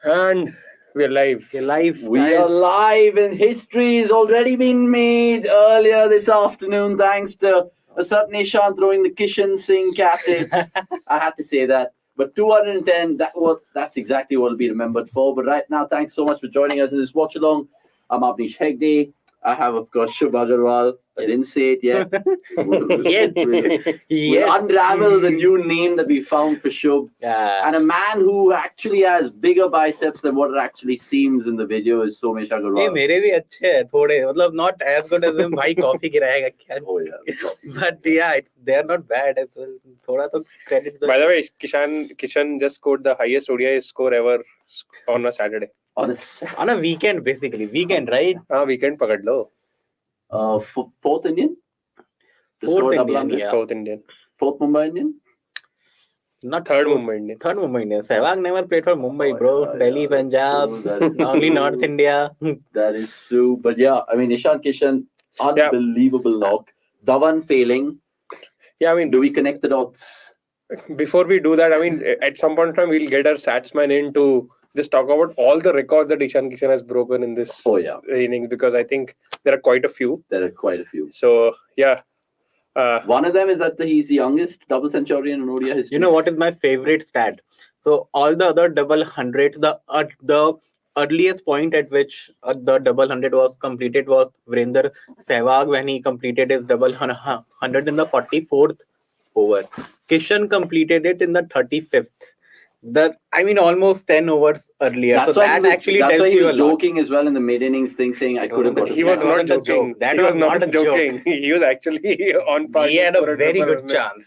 And we're live. You're live. We guys. are live, and history has already been made earlier this afternoon thanks to a certain Ishan throwing the Kishan Singh at it. I had to say that. But 210, that's exactly what will be remembered for. But right now, thanks so much for joining us in this watch-along. I'm Avnish Hegde. I have, of course, Shubh Agarwal. I didn't say it yet. We'll unravel the new name that we found for Shubh. Yeah. And a man who actually has bigger biceps than what it actually seems in the video is Somesh ये Agarwal. मेरे भी अच्छे हैं थोड़े मतलब not as good as him भाई coffee गिराएगा क्या Oh, yeah. but yeah they are not bad as well थोड़ा तो credit By the way, Kishan just scored the highest ODI score ever on a Saturday. On on a weekend basically weekend right Weekend pakad lo. fourth Indian? To Fourth score double Indian, 100? yeah. Fourth Indian. Fourth Mumbai Indian? Not third Mumbai Indian. Third Mumbai Indian Sehwag never played for Mumbai bro yeah, Delhi yeah, Punjab true, that is only true. North India That is true. But yeah, I mean, Ishan Kishan, unbelievable knock. Dhawan failing. Yeah, I mean, Do we connect the dots? before we do that, I mean, at some point in time, we'll get our Satsman in to just talk about all the records that Ishan Kishan has broken in this innings, because I think there are quite a few. There are quite a few. So, yeah. One of them is that he's the youngest double centurion in ODI history. you know what is my favorite stat so all the other double hundreds the earliest point at which the double hundred was completed was Virender Sehwag when he completed his double hundred in the 44th over. Kishan completed it in the 35th. I mean, almost 10 overs earlier. That's so why that actually that's tells why he you a was lot. joking as well in the mid innings thing, saying I could have got. He was not wasn't a joking. joke. That He was was not not a joking. He was actually on par. He had a for very double good hundred. chance.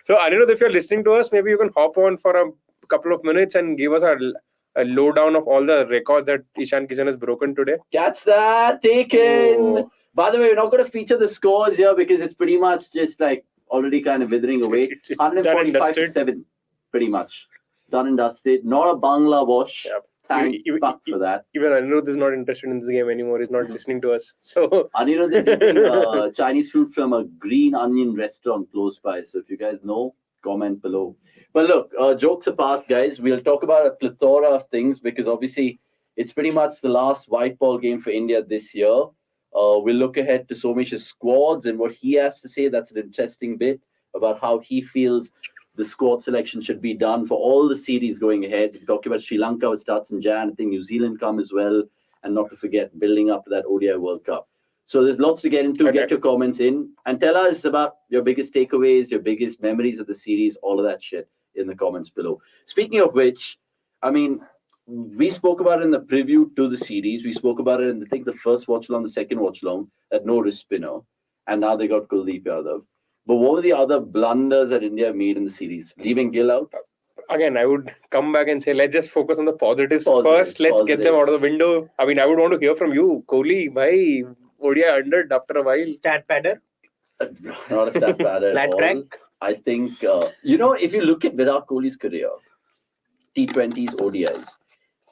So, Anirudh, if you're listening to us, maybe you can hop on for a couple of minutes and give us a lowdown of all the records that Ishan Kishan has broken today. Catch that, taken. Oh. By the way, we're not going to feature the scores here because it's pretty much just like already kind of withering away. It's done and 145 to dusted. 7, pretty much. Done and dusted. Not a Bangla wash. Yep. Thank fuck for that. Even Anirudh is not interested in this game anymore. He's not listening to us. So Anirudh is eating Chinese food from a green onion restaurant close by. So if you guys know, comment below. But look, jokes apart, guys, we'll talk about a plethora of things because obviously it's pretty much the last white ball game for India this year. We'll look ahead to Somesh's squads and what he has to say. That's an interesting bit about how he feels the squad selection should be done for all the series going ahead. We're talking about Sri Lanka, which starts in Jan. I think New Zealand come as well. And not to forget, building up to that ODI World Cup. So there's lots to get into. Get your comments in and tell us about your biggest takeaways, your biggest memories of the series, all of that shit in the comments below. Speaking of which, I mean, we spoke about it in the preview to the series. We spoke about it in, I think, the first watch along, the second watch along, that no wrist spinner. And now they got Kuldeep Yadav. But what were the other blunders that India made in the series? Leaving Gill out? again, I would come back and say, let's just focus on the positives first. Let's get them out of the window. I mean, I would want to hear from you. Kohli, bhai, ODI under after a while. Stat padder? Not a stat padder Flat at all. track? I think, if you look at Virat Kohli's career, T20s, ODIs,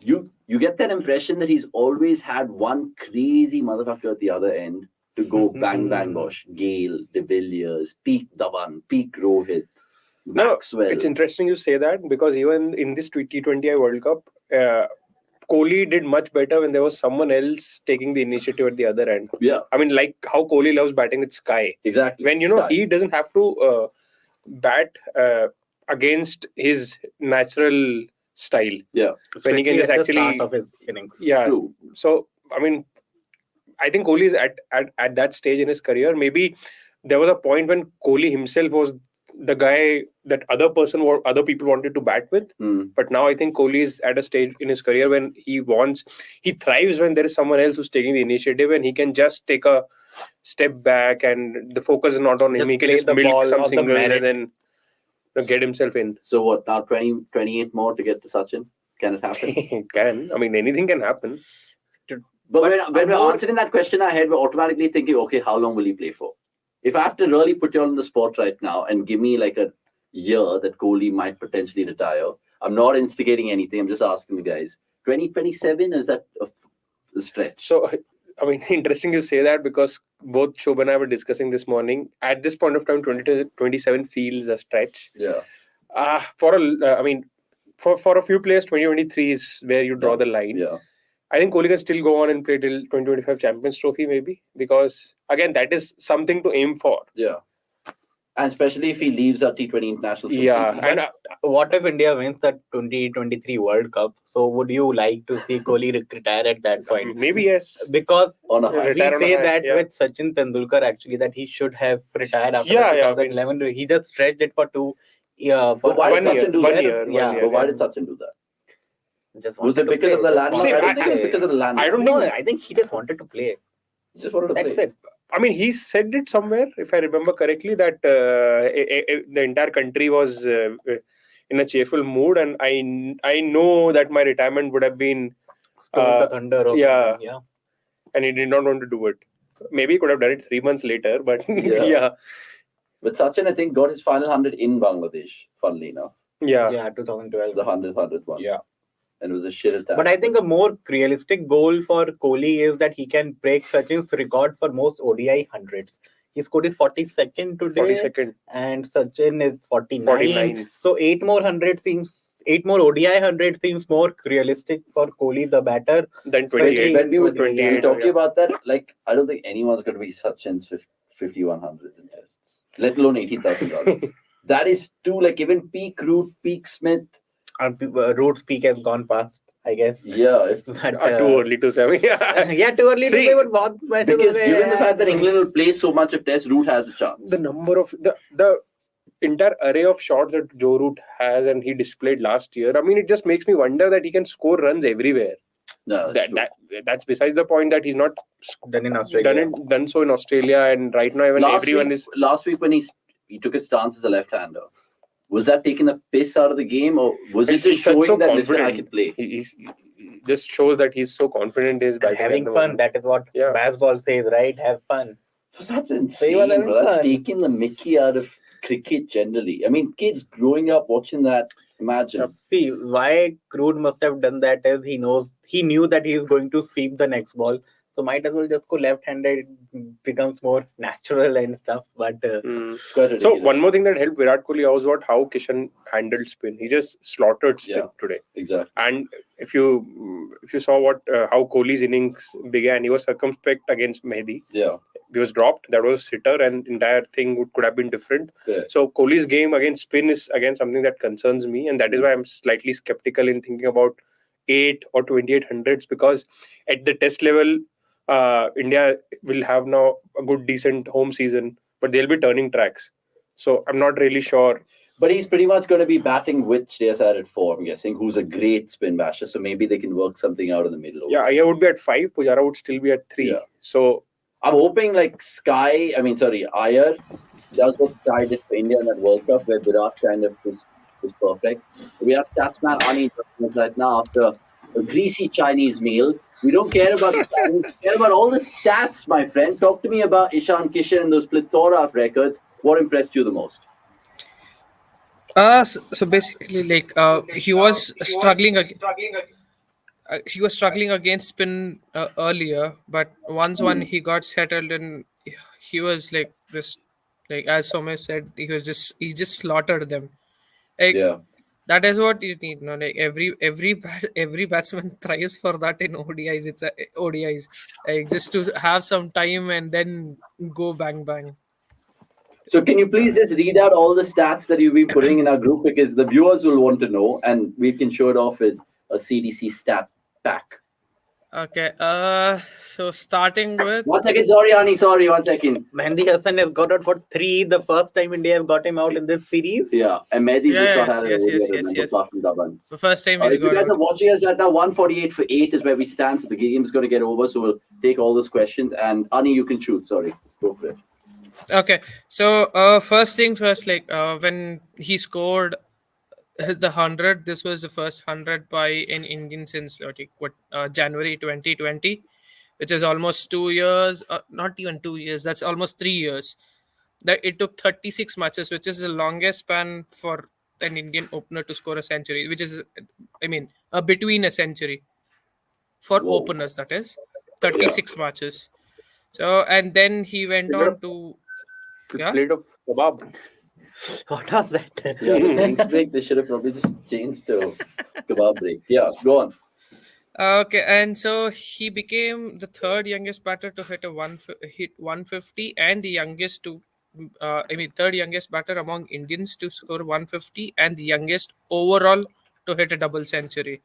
you get that impression that he's always had one crazy motherfucker at the other end to go bang, bang, bosh. Gale, De Villiers, peak Dhawan, peak Rohit, Maxwell. It's interesting you say that because even in this T20I World Cup, Kohli did much better when there was someone else taking the initiative at the other end. Yeah. I mean, like how Kohli loves batting with Sky. Exactly. When, he doesn't have to bat against his natural style. Yeah. When he can just actually... start of his innings. Yeah. True. So, I mean, I think Kohli is at that stage in his career. Maybe there was a point when Kohli himself was the guy that other people wanted to bat with. But now I think Kohli is at a stage in his career when he thrives when there is someone else who's taking the initiative and he can just take a step back and the focus is not on him. He can just milk some singles and then get himself in. So what, now 28 more to get to Sachin? Can it happen? It can. I mean, anything can happen. But when we're answering that question in our head, we're automatically thinking, okay, how long will he play for? If I have to really put you on the spot right now and give me like a year that Kohli might potentially retire, I'm not instigating anything. I'm just asking the guys. 2027, is that a stretch? So, I mean, interesting you say that because both Shobha and I were discussing this morning. At this point of time, 2027 feels a stretch. Yeah. for a few players, 2023 is where you draw the line. Yeah. I think Kohli can still go on and play till 2025 Champions Trophy maybe, because again that is something to aim for. Yeah. And especially if he leaves our T20 internationals. Yeah, completely. and What if India wins the 2023 World Cup? So would you like to see Kohli retire at that point? maybe yes. Because on a high. we Retire on a say high, that yeah. with Sachin Tendulkar actually that he should have retired after Yeah, the yeah, I mean- 2011. He just stretched it for for But why did 1 year, Sachin do 1 that? year, Yeah. 1 year. But why yeah. did Sachin do that? Just Was wanted it to because of play. the Just landmark? See, I wanted don't think to it was play. because of the landmark. I don't No, think- I think he just wanted to play. He just wanted to That's play. it. I mean, he said it somewhere, if I remember correctly, that the entire country was in a cheerful mood, and I know that my retirement would have been, Stole the thunder of yeah. something, yeah. and he did not want to do it. Maybe he could have done it 3 months later, but Yeah. yeah, But Sachin, I think, got his final 100 in Bangladesh, funnily enough. yeah. Yeah, 2012. The 100th one. Yeah. And it was a shit attack. But I think a more realistic goal for Kohli is that he can break Sachin's record for most ODI hundreds. He scored his 42nd today, 42nd, and Sachin is 49. 49. So 8 more ODI hundred seems more realistic for Kohli, the batter. Then Especially 28. when we were 28, talking yeah. about that, like, I don't think anyone's going to be Sachin's 5100s in tests, let alone 80,000 runs. That is too, like, even peak Root, peak Smith. Root's peak has gone past, I guess. Yeah, if, But, Too early to say. Yeah. yeah, too early to See, say, but बहुत matches because हो गए given the हैं. fact that England will play so much of Test, Root has a chance. The number of the entire array of shots that Joe Root has and he displayed last year. I mean, it just makes me wonder that he can score runs everywhere. No, that's true. That's besides the point that he's not Done in Australia. done so in Australia, and right now even everyone Last week when he took his stance as a left-hander, was that taking the piss out of the game, or was it He's just such showing so that listen, I confident. can play? He just shows that he's so confident in his And batting. having at the fun, moment. that is what Yeah. baseball says, right? Have fun. That's So he insane, was having bro. That's fun. taking the mickey out of cricket generally. I mean, kids growing up watching that, imagine. See, why Crude must have done that is he knew that he is going to sweep the next ball. So might as well just go left-handed. It becomes more natural and stuff. But Mm. Quite So ridiculous. one more thing that helped Virat Kohli was how Kishan handled spin. He just slaughtered spin Yeah. today. Exactly. And if you saw how Kohli's innings began, he was circumspect against Mehdi. Yeah. He was dropped. That was a sitter, and entire thing could have been different. Yeah. So Kohli's game against spin is again something that concerns me, and that is why I'm slightly skeptical in thinking about 8 or 2800s, because at the Test level, India will have now a good, decent home season, but they'll be turning tracks. So I'm not really sure. But he's pretty much going to be batting with Shreyas Iyer at 4, I'm guessing, who's a great spin basher. So maybe they can work something out in the middle. Yeah, Iyer would be at 5, Pujara would still be at 3. Yeah. So I'm hoping like Iyer does what Sky did for India in that World Cup where Virat kind of was perfect. We have Tatsman Ani right now after a greasy Chinese meal. We don't care about the Chinese, we care about all the stats, my friend. Talk to me about Ishan Kishan and those plethora of records. What impressed you the most? So basically, like he was struggling. He was struggling against spin earlier, but once when he got settled and he was like this, like as Somesh said, he just slaughtered them. Like Yeah. that is what you need. No, like every batsman thrives for that in ODIs. It's ODIs, like just to have some time and then go bang bang. So can you please just read out all the stats that you've been putting in our group, because the viewers will want to know, and we can show it off as a CDC stat pack. Okay. So starting with 1 second, sorry, Ani, sorry, 1 second. Mehdi Hassan has got out for 3. The first time India have got him out in this series. Yeah, and Mehdi just not had Yes, it. yes. Apart from Dhawan. the first time If he you got guys are out. watching us right now, 148 for 8 is where we stand. So the game is going to get over. So we'll take all those questions. And Ani, you can shoot. Sorry. Go for it. Okay, so first things first, like when he scored the 100, this was the first 100 by an Indian since January 2020, which is almost 2 years, not even 2 years. That's almost 3 years. That it took 36 matches, which is the longest span for an Indian opener to score a century, which is, I mean, between a century for Whoa. openers. That is 36 matches. So and then he went on to. with Yeah? plate of kebab. What was that? Yeah, the drinks break. They should have probably just changed to kebab break. Yeah, go on. Okay, and so he became the third youngest batter to hit 150, and the youngest to, third youngest batter among Indians to score 150, and the youngest overall to hit a double century.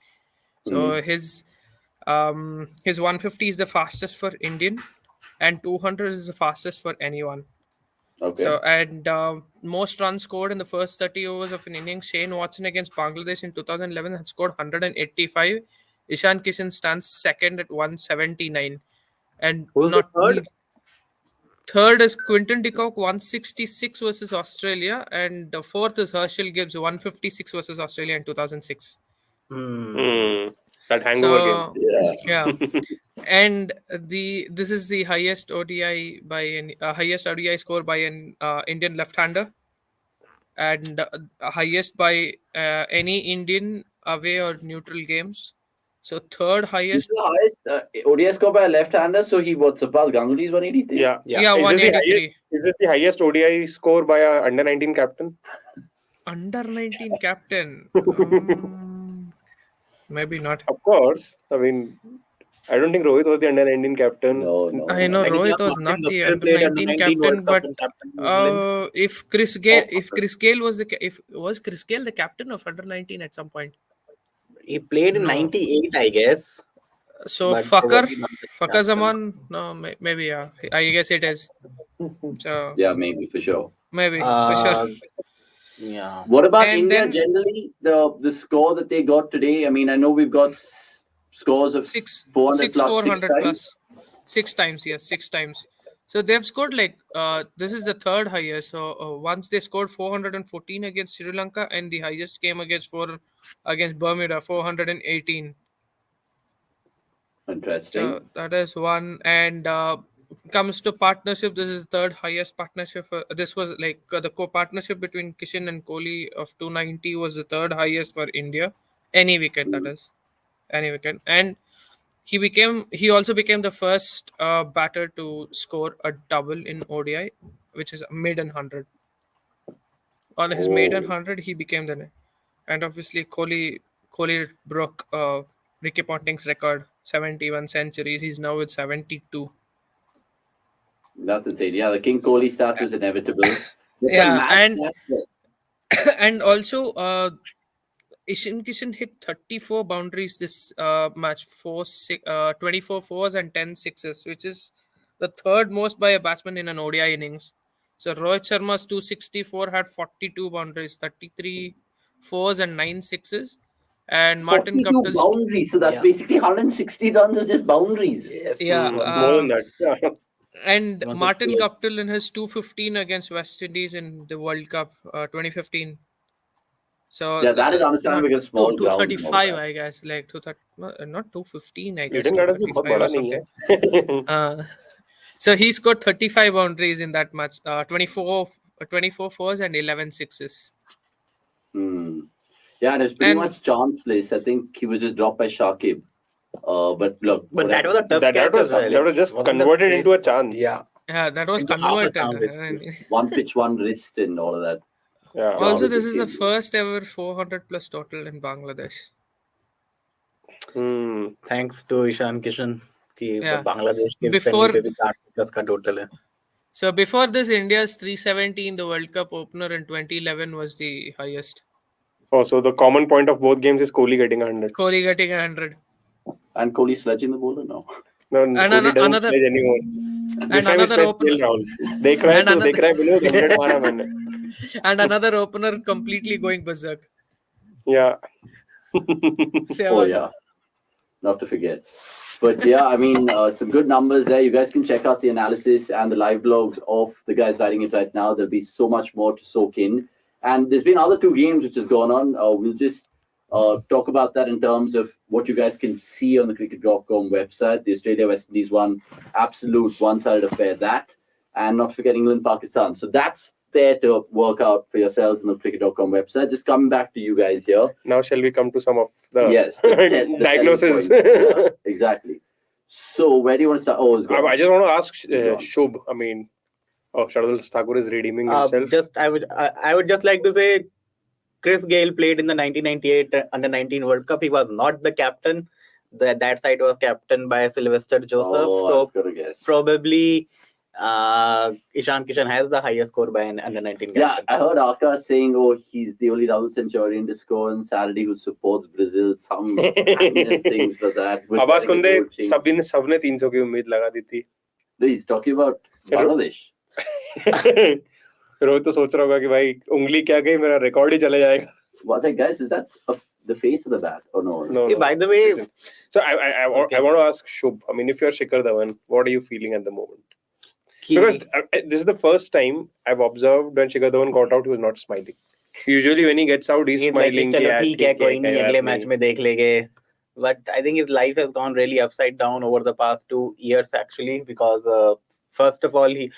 So his 150 is the fastest for Indian, and 200 is the fastest for anyone. Okay. So, and most runs scored in the first 30 overs of an innings. Shane Watson against Bangladesh in 2011 had scored 185. Ishan Kishan stands second at 179. And Who's the not third? third is Quinton de Kock 166 versus Australia, and the fourth is Herschel Gibbs 156 versus Australia in 2006. That hangover game. So Yeah. yeah, and this is the highest ODI by an highest ODI score by an Indian left-hander, and highest by any Indian away or neutral games. So third This is highest, the highest ODI score by a left-hander, so he would surpass Ganguly's 183. Yeah. Yeah. yeah, Is this the highest? 183. Is this the highest ODI score by a under 19 captain? Under 19 captain. Maybe not. Of course. I mean, I don't think Rohit was the under 19 captain. No. I know Like, yeah, Rohit was Martin not the Guptill under played under 19 19 captain, World Cup but and captain New Zealand. if Chris Gale was Chris Gale the captain of under 19 at some point? He played in No. 98, I guess. So But Fakar probably not the captain. Zaman, no, maybe yeah. I guess it is. So Yeah, maybe for sure. maybe for Uh, sure. yeah. What about And India then- generally? The score that they got today. I mean, I know we've got scores of 400 plus 400 6 times. plus 6 times, yes, 6 times. So they've scored like this is the third highest. So once they scored 414 against Sri Lanka, and the highest came against Bermuda 418. Interesting. So that is one. And comes to partnership, this is third highest partnership. This was like the partnership between Kishan and Kohli of 290 was the third highest for India. Any wicket, that is, any wicket. And he also became the first batter to score a double in ODI, which is a maiden 100. On his maiden Oh. 100, he became and obviously Kohli broke Ricky Ponting's record, 71 centuries. He's now with 72. That's insane. Yeah, the King Kohli stat was inevitable. That's Yeah, a mad stat. and also Ishan Kishan hit 34 boundaries this match, 24 fours and 10 sixes, which is the third most by a batsman in an ODI innings. So Rohit Sharma's 264 had 42 boundaries, 33 fours and 9 sixes. And Martin 42 Guptill's boundaries. So that's Yeah. basically 160 runs of just boundaries. Yes. Yeah, More than that. Yeah. and 168. Martin Guptill in his 215 against West Indies in the World Cup 2015. So Yeah, that is understandable because small grounds and all 235, that. I guess, like 230, not 215, I guess, Eden Gardens भी बहुत 235 or बड़ा नहीं something. है. So he scored 35 boundaries in that match, 24 fours and 11 sixes. Yeah, and it's pretty And- much chanceless. I think he was just dropped by Shakib. But look, But that was a tough that catch was as well. that was just Wasn't that converted crazy? into a chance. Yeah. Yeah, that was Into half a converted. chance, one pitch, one wrist, and all of that. Yeah. Also, was this a is the game. first ever 400 plus total in Bangladesh. Thanks to Ishan Kishan. कि Yeah. Bangladesh के Before- friendly पे भी 400 का total है. So before this, India's 370 in the World Cup opener in 2011 was the highest. Oh, so the common point of both games is Kohli getting 100. Kohli getting 100. And Kohli sledging the bowler now. No, And Kohli doesn't another- sledge anymore. And This time he another sledged opener- Rahul. They cry And too. They another- cry below 100 मारा मैंने. And another opener completely going berserk. Yeah. Oh, yeah. Not to forget. But yeah, I mean, some good numbers there. You guys can check out the analysis and the live blogs of the guys writing it right now. There'll be so much more to soak in. And there's been other two games which has gone on. We'll just talk about that in terms of what you guys can see on the cricket.com website. The Australia-West Indies one, absolute one-sided affair that. And not forget England-Pakistan. So that's there to work out for yourselves on the cricket.com website. Just coming back to you guys here. Now shall we come to some of the Yes, the diagnosis? selling points. Exactly. So where do you want to start? Oh, it's gone. I just want to ask Go on. Shubh. I mean, Oh, Shardul Thakur is redeeming himself. I would just like to say, Chris Gayle played in the 1998 Under-19 World Cup. He was not the captain. That side was captained by Sylvester Joseph. Oh, I was gonna guess. Probably Ishan Kishan has the highest score by an Under-19 Yeah, captain. I heard Akash saying, "Oh, he's the only double centurion to score on Saturday who supports Brazil." Some things like that. with Abbas wearing a Kunde gold chain. सबने 300 की उम्मीद लगा दी थी. No, he's talking about Bangladesh. फिर वो तो सोच रहा होगा कि भाई उंगली क्या गई मेरा रिकॉर्ड ही चले जाएगा. What's that, guys? Is that the face of the bat? Oh no. No, Hey, no. by the way, Listen. So I want to ask Shubh. I mean, if you're Shikhar Dhawan, what are you feeling at the moment? Because this is the first time I've observed when Shikhar Dhawan got out, he was not smiling. Usually when he gets out, he's smiling. चलो कि ठीक है, कोई नहीं, यार, अगले match में देख लेंगे. But I think his life has gone really upside down over the past 2 years actually, because first of all, he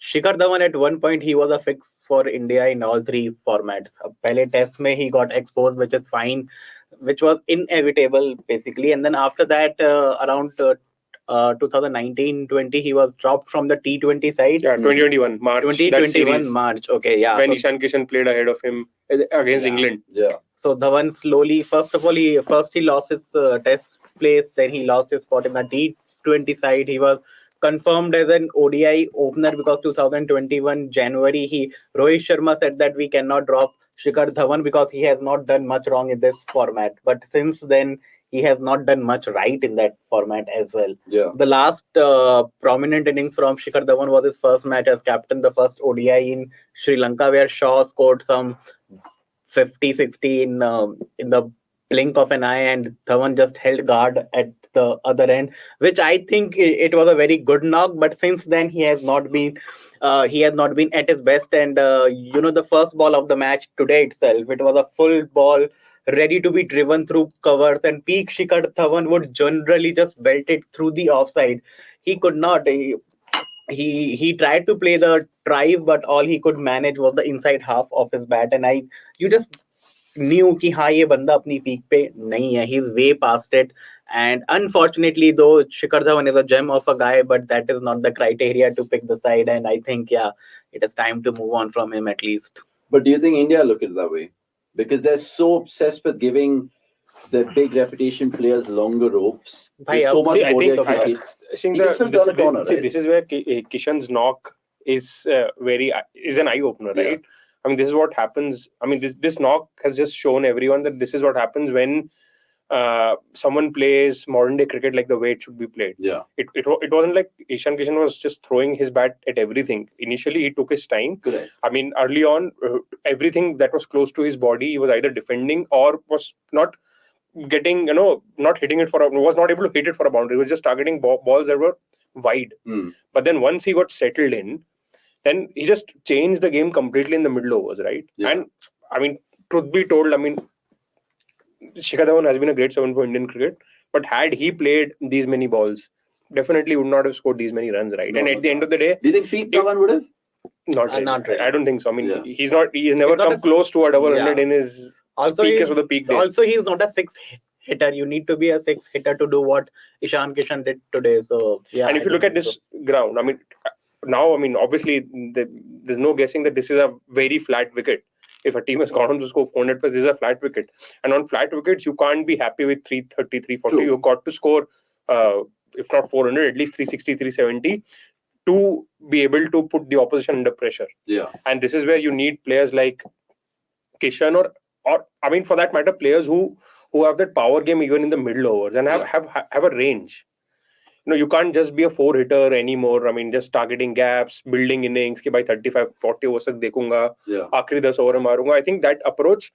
Shikhar Dhawan at one point he was a fix for India in all 3 formats. पहले test में he got exposed, which is fine, which was inevitable basically, and then after that around 2019-20 he was dropped from the T20 side. Yeah, 2021 March. 2021 March. Okay, yeah. When So Ishan Kishan played ahead of him against England. Yeah. So Dhawan slowly, first of all, he lost his test place, then he lost his spot in the T20 side. He was confirmed as an ODI opener because 2021 January, Rohit Sharma said that we cannot drop Shikhar Dhawan because he has not done much wrong in this format. But since then, he has not done much right in that format as well. Yeah. The last prominent innings from Shikhar Dhawan was his first match as captain, the first ODI in Sri Lanka, where Shaw scored some 50-60 in the blink of an eye, and Dhawan just held guard at the other end, which I think it was a very good knock. But since then, he has not been at his best. And the first ball of the match today itself, it was a full ball ready to be driven through covers, and peak Shikhar Dhawan would generally just belt it through the offside. He could not. He tried to play the drive, but all he could manage was the inside half of his bat, and you just knew कि हाँ ये बंदा अपनी peak पे नहीं है. He's way past it, and unfortunately, though, Shikhar Dhawan is a gem of a guy, but that is not the criteria to pick the side, and I think it is time to move on from him at least. But do you think India look at it that way? Because they're so obsessed with giving the big reputation players longer ropes. Bhai, There's so much I more think there to I it. think He can still turn a corner, right? this is where Kishan's knock is an eye opener, right? Yeah. I mean, this is what happens. I mean, this knock has just shown everyone that this is what happens when someone plays modern day cricket like the way it should be played. Yeah. It wasn't like Ishan Kishan was just throwing his bat at everything. Initially, he took his time. Correct. I mean, early on, everything that was close to his body, he was either defending or was not getting, not hitting it was not able to hit it for a boundary. He was just targeting balls that were wide. But then once he got settled in, then he just changed the game completely in the middle overs, right? Yeah. And I mean, truth be told, I mean, Shikhar Dhawan has been a great servant for Indian cricket, but had he played these many balls, definitely would not have scored these many runs, right? No, and at the end of the day, do you think Pete Dhawan would have? Not really. Not really. I don't think so. I mean, Yeah. he's never not come close to a double hundred in his Also, peak of the peak days. Also, he's not a six hitter. You need to be a six hitter to do what Ishan Kishan did today. So yeah. And if you look at this ground, I mean, now, I mean, obviously, there's no guessing that this is a very flat wicket. If a team has gone on to score 400 plus, this is a flat wicket. And on flat wickets, you can't be happy with 330, 340. True. You've got to score, if not 400, at least 360, 370 to be able to put the opposition under pressure. Yeah. And this is where you need players like Kishan or I mean, for that matter, players who have that power game even in the middle overs and have a range. You can't just be a 4-hitter anymore. I mean, just targeting gaps, building innings, कि भाई 35-40 overs तक देखूंगा, आखिरी 10 over मारूंगा. I think that approach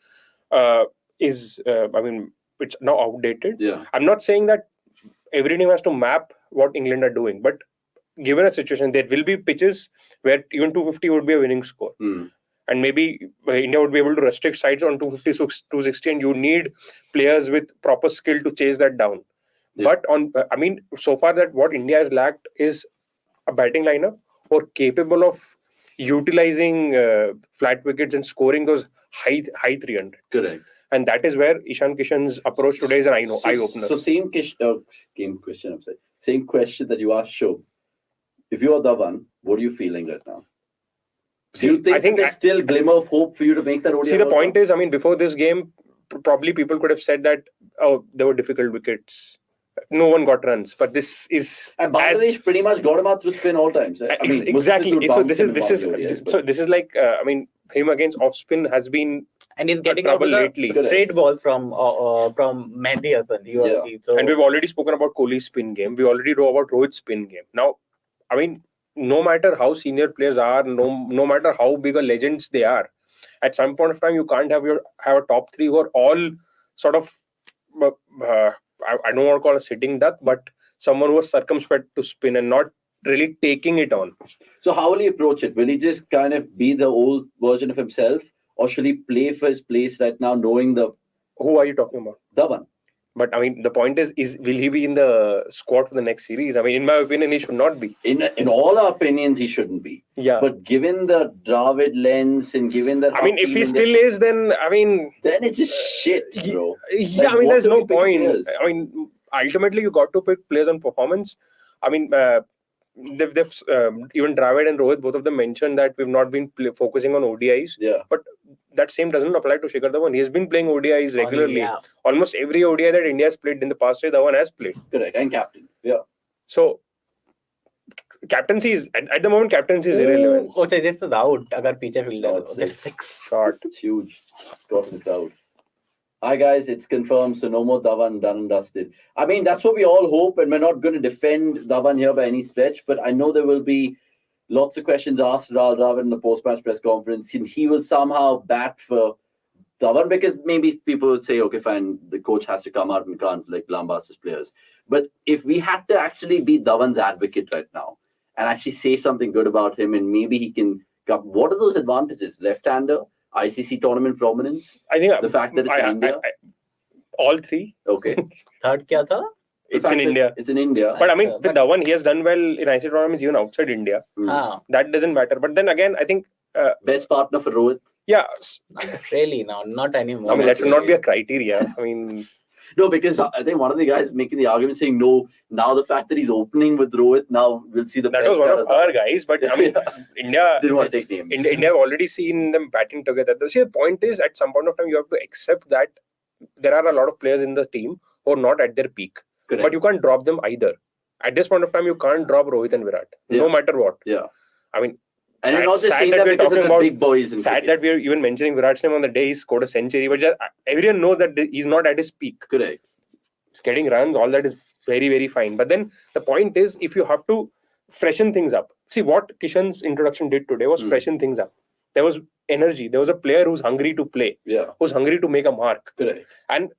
is, I mean, it's now outdated. Yeah. I'm not saying that every team has to map what England are doing, but given a situation, there will be pitches where even 250 would be a winning score. And maybe India would be able to restrict sides on 250, 260, and you need players with proper skill to chase that down. Yeah. But I mean, so far that what India has lacked is a batting lineup who are capable of utilizing flat wickets and scoring those high 300. Correct. And that is where Ishan Kishan's approach today is an eye opener. So same question that you asked Show. If you are Dhawan, what are you feeling right now? See, Do you think I think there's still glimmer of hope for you to make that ODI? See, the World point Cup? is, I mean, before this game, probably people could have said that, oh, there were difficult wickets. No one got runs, but this is And Bangladesh pretty much got him out through spin all times. Right? I mean, exactly. Mustafizur So bounced this him is in one of the ODIs, so this is like I mean, him against off spin has been And he's getting out trouble with lately. a straight ball from Mehdi Hasan. So And we've already spoken about Kohli's spin game. We already know about Rohit's spin game. Now, I mean, no matter how senior players are, no matter how big a legends they are, at some point of time you can't have a top three who are all sort of I don't want to call a sitting duck, but someone who was circumspect to spin and not really taking it on. So how will he approach it? Will he just kind of be the old version of himself, or should he play for his place right now, knowing the Who are you talking about? Dhawan? But I mean, the point is will he be in the squad for the next series? I mean, in my opinion, he should not be. In all our opinions, he shouldn't be. Yeah. But given the Dravid lens and given that, I mean, if he still is, then I mean, then it's just shit, bro. Yeah, Like, I mean, what there's do no we pick point. players? I mean, ultimately, you got to pick players on performance. I mean, they've even Dravid and Rohit, both of them mentioned that we've not been focusing on ODIs. Yeah. But that same doesn't apply to Shikhar Dhawan. He has been playing ODIs regularly. Yeah. Almost every ODI that India has played in the past year, Dhawan has played. Correct. And captain. Yeah. So, captaincy is at the moment. Captaincy is irrelevant. Oh, this is out. Agar piche fielder. No, it's That's six. 6. Short. It's huge. It's got this out. Hi guys, it's confirmed. So no more Dhawan, done and dusted. I mean, that's what we all hope, and we're not going to defend Dhawan here by any stretch. But I know there will be lots of questions asked Rahul Dravid in the post-match press conference, and he will somehow bat for Dhawan, because maybe people would say, okay, fine, the coach has to come out and can't like lambast his players. But if we had to actually be Dhawan's advocate right now and actually say something good about him, and maybe he can come, what are those advantages? Left-hander, ICC tournament prominence, I think the fact that it's in India. All three. Okay, Third kya tha? It's in India. It's in India. But I mean, But- with Dhawan, he has done well in ICC tournaments even outside India. Ah, That doesn't matter. But then again, I think, Best partner for Rohit. yeah, really now, not anymore. I mean, that should not be a criteria. I mean, No, because I think one of the guys making the argument saying no. Now the fact that he's opening with Rohit, now we'll see the that best was one out of Dhawan. our guys. But I mean, India, Didn't want to take names. India have already seen them batting together. See, the point is, at some point of time, you have to accept that there are a lot of players in the team who are not at their peak. Correct. But you can't drop them either. At this point of time, you can't drop Rohit and Virat, no matter what. Yeah. I mean, And you're not just sad saying that that we're because of talking the about- big boys in sad cricket. that we're even mentioning Virat's name on the day he scored a century. But just, everyone knows that he's not at his peak. Correct. He's getting runs, all that is very, very fine. But then the point is, if you have to freshen things up. See, what Kishan's introduction did today was freshen things up. There was energy. There was a player who's hungry to play, Yeah. who's hungry to make a mark. Correct. And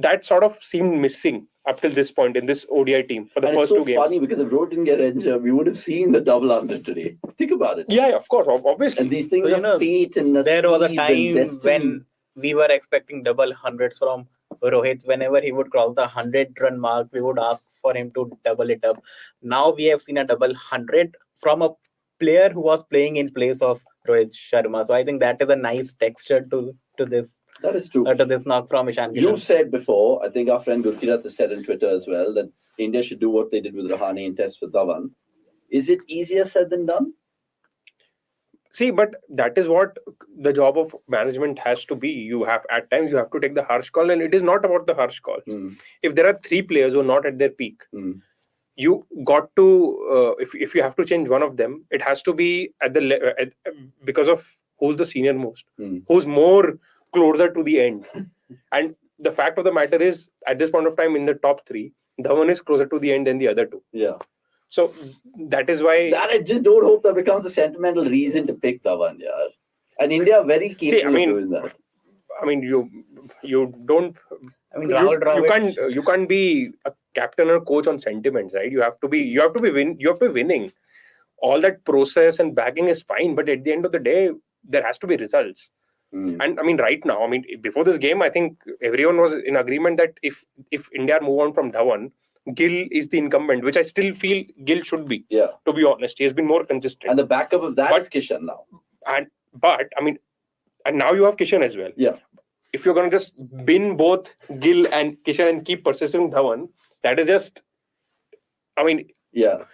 that sort of seemed missing up till this point in this ODI team for the And first it's so 2 games. funny because if Rohit didn't get injured, we would have seen the double under today. Think about it. Yeah, of course, obviously. And these things So, are fate and There was a nasiib and time destiny. when we were expecting double hundreds from Rohit. Whenever he would cross the 100-run mark, we would ask for him to double it up. Now we have seen a double 100 from a player who was playing in place of Rohit Sharma. So I think that is a nice texture to this That is true. to this knock from Ishan Kishan. You've said before, I think our friend Gurkirat has said on Twitter as well, that India should do what they did with Rahane in Test for Dhawan. Is it easier said than done? See, but that is what the job of management has to be. You have, at times, you have to take the harsh call, and it is not about the harsh call. If there are 3 players who are not at their peak, you got to, if you have to change one of them, it has to be at the because of who's the senior most, who's more closer to the end. And the fact of the matter is, at this point of time, in the top 3, Dhawan is closer to the end than the other 2. Yeah. So that is why. That I just don't hope that becomes a sentimental reason to pick Dhawan, yeah. And India are very capable of doing that. I mean, you don't. I mean, Rahul Dravid. You can't be a captain or coach on sentiments, right? You have to be winning. All that process and backing is fine, but at the end of the day, there has to be results. And I mean, right now, I mean, before this game, I think everyone was in agreement that if India move on from Dhawan, Gill is the incumbent, which I still feel Gill should be. Yeah. To be honest, he has been more consistent. And the backup of that is Kishan now. But I mean, and now you have Kishan as well. Yeah. If you're going to just bin both Gill and Kishan and keep persisting Dhawan, that is just, I mean, yeah.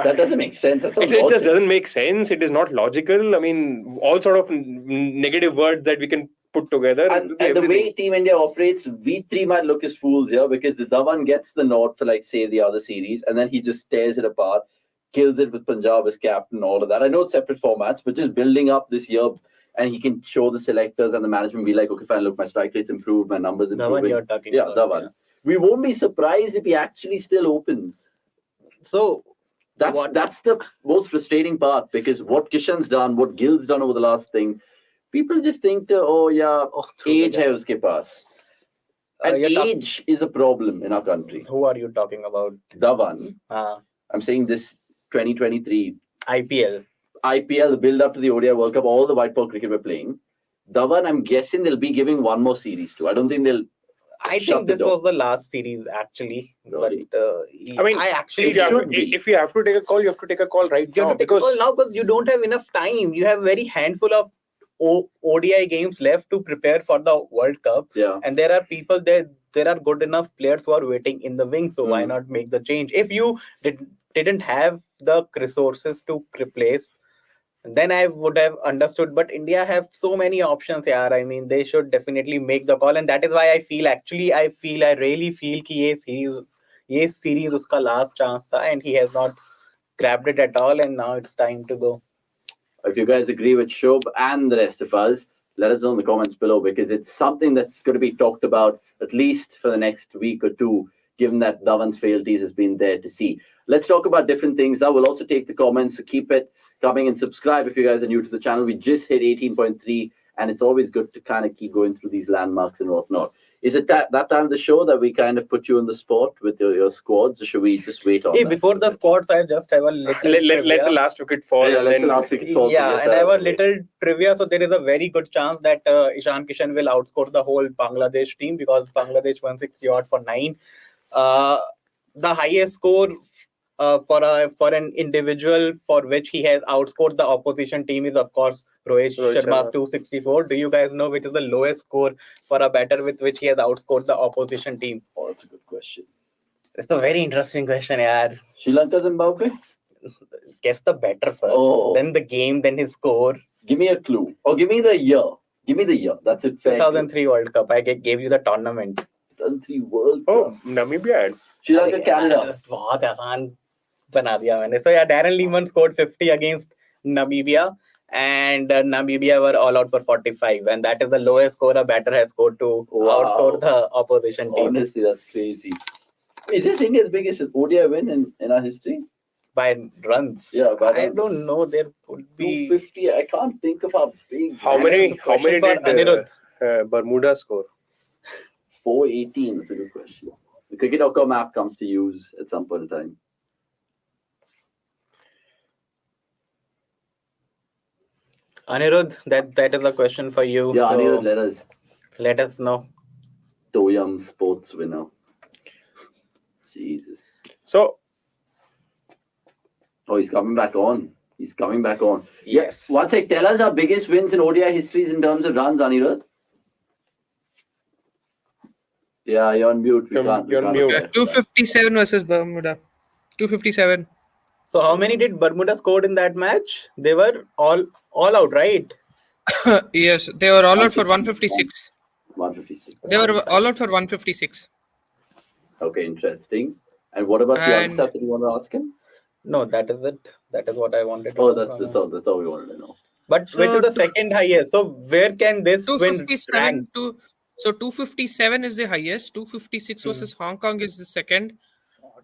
That doesn't make sense. That's It just doesn't make sense. It is not logical. I mean, all sort of negative words that we can put together. And the way Team India operates, we three might look as fools here because the Dhawan gets the nod for, like, say, the other series, and then he just tears it apart, kills it with Punjab as captain, all of that. I know it's separate formats, but just building up this year, and he can show the selectors and the management be like, okay, fine, look, my strike rate's improved, my numbers improving. Dhawan you're talking Yeah, about. Dhawan. We won't be surprised if he actually still opens. So That's the most frustrating part, because what Kishan's done, what Gill's done over the last thing, people just think, age hai uske paas. And age is a problem in our country. who are you talking about? Dhawan, I'm saying this 2023 IPL. IPL, the build up to the ODI World Cup, all the white ball cricket we're playing. Dhawan, I'm guessing they'll be giving one more series to. I don't think they'll. I Shut think the this door. was the last series actually. Really? But I mean, I actually if you have to take a call, you have to take a call right you now, have to take a because call now because you don't have enough time. You have very handful of ODI games left to prepare for the World Cup, Yeah. and there are people there are good enough players who are waiting in the wing. So why Mhm. not make the change? If you didn't have the resources to replace, then I would have understood. But India have so many options here. I mean, they should definitely make the call, and that is why I really feel कि ये series उसका last chance था, and he has not grabbed it at all, and now it's time to go. If you guys agree with Shobh and the rest of us, let us know in the comments below, because it's something that's going to be talked about at least for the next week or two, given that Dhawan's frailties has been there to see. Let's talk about different things now. We'll also take the comments, so keep it coming and subscribe if you guys are new to the channel. We just hit 18.3, and it's always good to kind of keep going through these landmarks and whatnot. Is it that time of the show that we kind of put you on the spot with your squads, or should we just wait on Hey, that? before the squads, I just have a little let the last wicket fall. Yeah, and let then the last wicket fall. Yeah, Get and that I have out a of the way. little trivia. So there is a very good chance that Ishan Kishan will outscore the whole Bangladesh team, because Bangladesh 160 odd for 9. The highest score for an individual for which he has outscored the opposition team is, of course, Rohit Rohit Sharma's Sharma. 264. Do you guys know which is the lowest score for a batter with which he has outscored the opposition team? Oh, that's a good question. It's a very interesting question, yaar. Sri Lanka, Zimbabwe? Guess the batter first, Oh. then the game, then his score. Give me a clue. Or give me the year. Give me the year. That's a fair 2003 World Cup. I gave you the tournament. 2003 World Cup. oh, Namibia. Sri Lanka, Canada. बहुत आसान बना दिया मैंने. So yeah, Darren Lehman scored 50 against Namibia, and Namibia were all out for 45, and that is the lowest score a batter has scored to Wow. outscore the opposition team Honestly, that's crazy. Is this India's biggest ODI win in our history? by runs. Yeah, by I runs. don't know. There would be 250. I can't think of how big. How That many? is a How many question for did Anirudh. Bermuda score? 418. That's a good question. The cricket.com app comes to use at some point in time. Anirudh. That is a question for you. Yeah, so Anirudh, let us know. Toyam sports winner. Jesus. So Oh, he's coming back on. He's coming back on. Yes. One sec, tell us our biggest wins in ODI histories in terms of runs, Anirudh. Yeah, you're on mute. We You're can't. we on can't mute. afford that. 257 versus Bermuda. 257. So how many did Bermuda scored in that match? They were all out, right? Yes, they were all out for 156. 156. They were all out for 156. Okay, interesting. And what about the other And- stuff that you want to ask him? No, that is it. That is what I wanted to Oh, know from that's him. all. That's all we wanted to know. But So which is the two- second highest? So where can this win 257 rank? to so 257 is the highest. 256 versus Hong Kong is the second,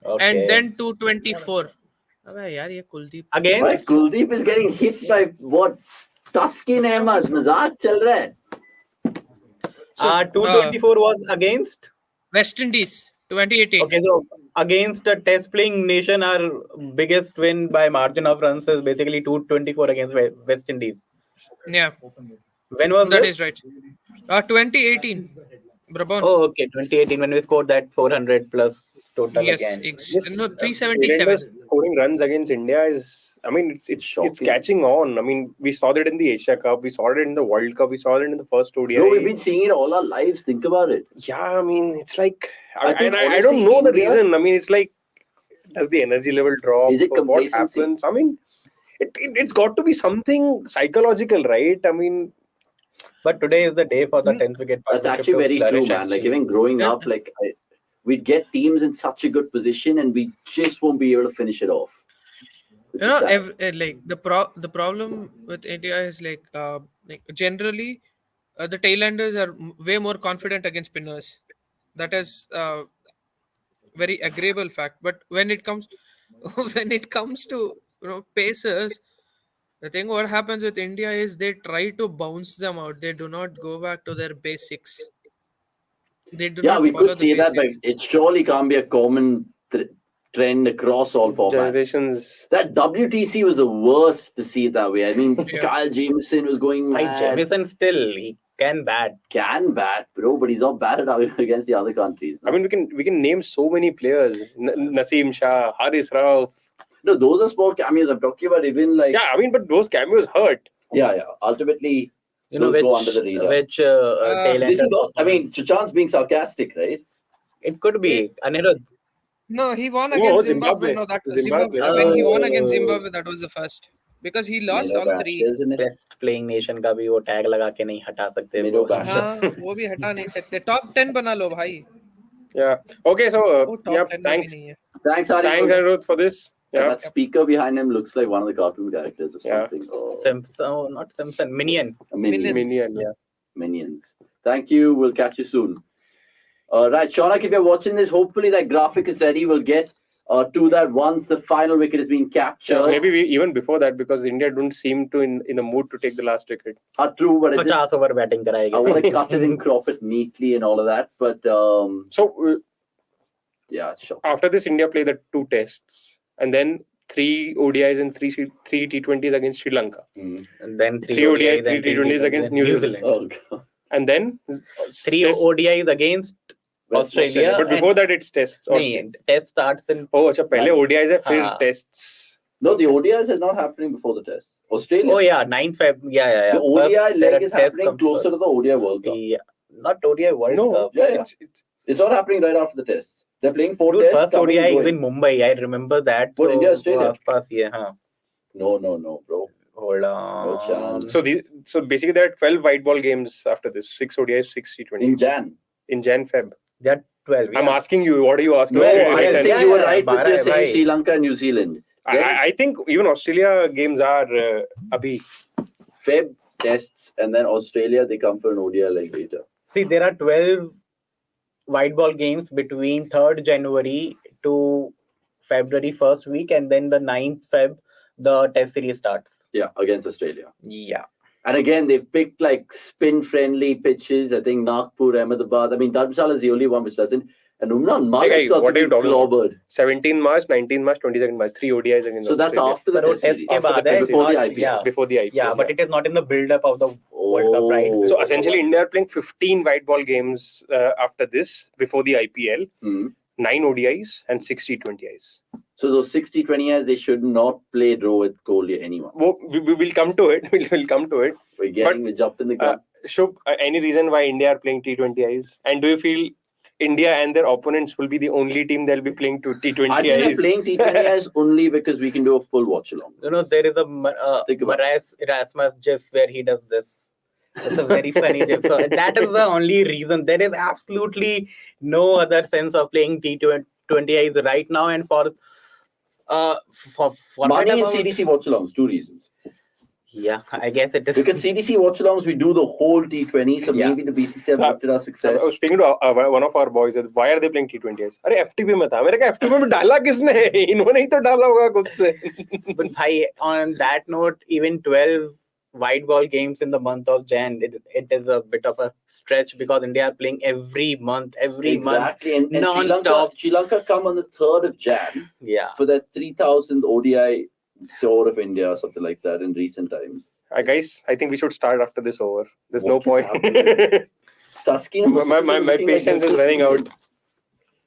Okay. and then 224. अबे यार ये Kuldeep Why Against Kuldeep is getting hit by what? Tuskin Ahmed. Mazak chal raha hai. So, 224 was against. West Indies 2018. Okay, so against a test playing nation, our biggest win by margin of runs is basically 224 against West Indies. Yeah, When was that this? is right. 2018. Brabon. Oh, okay, 2018 when we scored that 400 plus total yes, again. no, Sri 377. Lanka scoring runs against India is, I mean, it's Shocking. catching on. I mean, we saw that in the Asia Cup, we saw it in the World Cup, we saw it in the first ODI. Bro, we've been seeing it all our lives. Think about it. Yeah, I mean, it's like, I think I honestly, don't know the India- reason. I mean, it's like Does the energy level drop? Is it What complacency? happens? I mean, it's got to be something psychological, right? I mean, But today is the day for the Mm. 10th wicket That's partnership actually to very true, flourish, man. Like actually. even growing Yeah. up, we'd get teams in such a good position, and we just won't be able to finish it off. Which You is know, sad. like the problem with India is like generally the tailenders are way more confident against spinners. That is very agreeable fact. But when it comes when it comes to pacers, the thing what happens with India is they try to bounce them out. They do not go back to their basics. They do Yeah, not we could follow the say that, but basics. it surely can't be a common trend across all formats. generations. That WTC was the worst to see it that way. I mean, Yeah. Kyle Jameson was going Like mad. Jamison still, he can bat. Can bat, bro, but he's not batted out against the other countries. I mean, we can name so many players: Naseem Shah, Haris Rao. No, those are small cameos. I'm talking about even like Yeah, I mean, but those cameos hurt. yeah. Ultimately, You know those go under the radar. which This is tailender not. I mean, performance. Chachan's being sarcastic, right? It could be Anirudh. No, he won No, against Zimbabwe. Zimbabwe. No, that Zimbabwe. when he won against Oh. Zimbabwe, that was the first because he lost Mero all three. basher, isn't it? Best playing nation का भी वो tag लगा के नहीं हटा सकते Mero वो। basher. हाँ वो भी हटा नहीं सकते टॉप 10 बना लो भाई Yeah. Okay, so वो yeah, टॉप 10 में भी thanks, नहीं है Thanks, Hari. Anirudh, for this. And Yeah, that speaker behind him looks like one of the cartoon characters or Yeah. something. Oh, Simpson, not Simpson, Minion. a minion. Minion. Yeah. Minions. Thank you. We'll catch you soon. Right, Shaunak, if you're watching this, hopefully that graphic is ready. We'll get to that once the final wicket has been captured. Maybe even before that, because India don't seem to in the mood to take the last wicket. True, but 50 over batting I कराएगी want to cut it and crop it neatly and all of that. But So yeah, sure. after this, India play the 2 tests and then 3 ODIs and 3 T20s against Sri Lanka, and then 3 3 ODIs, ODIs 3 and T20s against New Zealand, Oh, God. and then 3 tests- ODIs against West Australia. But before that, it's tests. Or, नहीं, test starts in oh, अच्छा पहले ODIs है फिर हाँ. tests. No, the ODIs is not happening before the test. Australia. Oh yeah, 9th Feb. Yeah. The ODI First, leg their is test happening comes closer to first. the ODI World Cup. Yeah, not ODI World No, Cup. Yeah. It's It's not happening right after the test. They're playing 4 Dude, tests. first coming ODI and is going. in Mumbai. I remember that. What, India, Australia? First, yeah, huh. No, bro. Hold on. chance. so basically there are 12 white ball games after this, 6 ODIs, 6 T20s In Jan. in Jan Feb. There are 12. Yeah. I'm asking you, what are you asking? No, Well, I'm well, saying yeah, you were yeah, right with Bara just hai, saying bhai. Sri Lanka and New Zealand. Then I think even Australia games are abhi. Feb tests and then Australia, they come for an ODI leg later. See, there are 12 white ball games between 3rd January to February first week, and then the 9th Feb, the test series starts. Yeah, against Australia. Yeah. And again, they've picked like spin-friendly pitches. I think Nagpur, Ahmedabad. I mean, Dharamshala is the only one which doesn't. And Umran Malik Hey, guys, what are you talking about? clobbered. 17 March, 19 March, 22nd March, 3 ODIs against So that's Australia. after the But test test series. ke After the baad test hai, series. Before the not- IPL. Yeah. Before the IPL. Yeah, but it is not in the build-up of the World Cup, right? Oh. So essentially, India are playing 15 white ball games after this, before the IPL, Hmm. 9 ODIs and 6 T20Is. So those 60-20 years, they should not play Rohit, Kohli, anyone. We will come to it. We'll come to it. We jumped in the gun. Shubh, any reason why India are playing T20Is? And do you feel India and their opponents will be the only team they'll be playing to I think T20Is? they're playing T20Is only because we can do a full watch along. You know, there is a Think about Erasmus gif where he does this. It's a very funny gif. So that is the only reason. There is absolutely no other sense of playing T20Is right now. And for Money and about- CDC watch alongs, 2 reasons. Yeah, I guess it is. Because CDC watch alongs, we do the whole T20, so Yeah. maybe the BCCI have looked at our success. I was speaking to one of our boys, why are they playing T20Is? अरे FTP में था, मैंने कहा FTP में डाला किसने? इन्होंने ही तो डाला होगा खुद से. But bhai, on that note, even 12 white ball games in the month of Jan, it is a bit of a stretch because India are playing every month. Exactly. And non-stop. Sri Lanka come on the 3rd of Jan Yeah. for their 3,000th ODI tour of India or something like that in recent times. Guys, I think we should start after this over. There's What no is point. happening? Taskin and Mustafa my looking like patience is Mr. running out.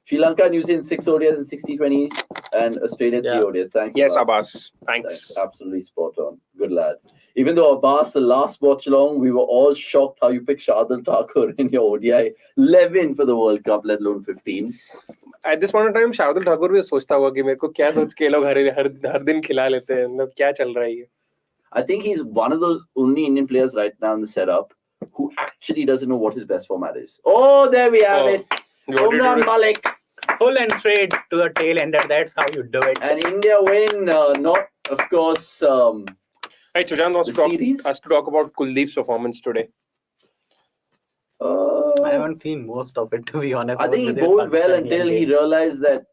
Sri Lanka, New Zealand 6 ODIs and 60-20s, and Australia 3 Yeah. ODIs. Thanks. Yes, Abbas. Abbas. Thanks. Absolutely spot on. Good lad. Even though Abbas, the last watch along, we were all shocked how you picked Shardul Thakur in your ODI 11 for the World Cup, let alone 15. At this point in time, Shardul Thakur भी सोचता होगा कि मेरे को क्या सोच के ये लोग हर दिन खिला लेते हैं, मतलब क्या चल रहा है ये. I think he's one of those only Indian players right now in the setup who actually doesn't know what his best format is. Oh, there we have it. What did you Umran do? Malik. Full and straight to the tail ender. That's how you do it. And India win. Not, of course. Hey, Sujan wants The series? us to talk about Kuldeep's performance today. I haven't seen most of it, to be honest. I think he bowled well until he realized that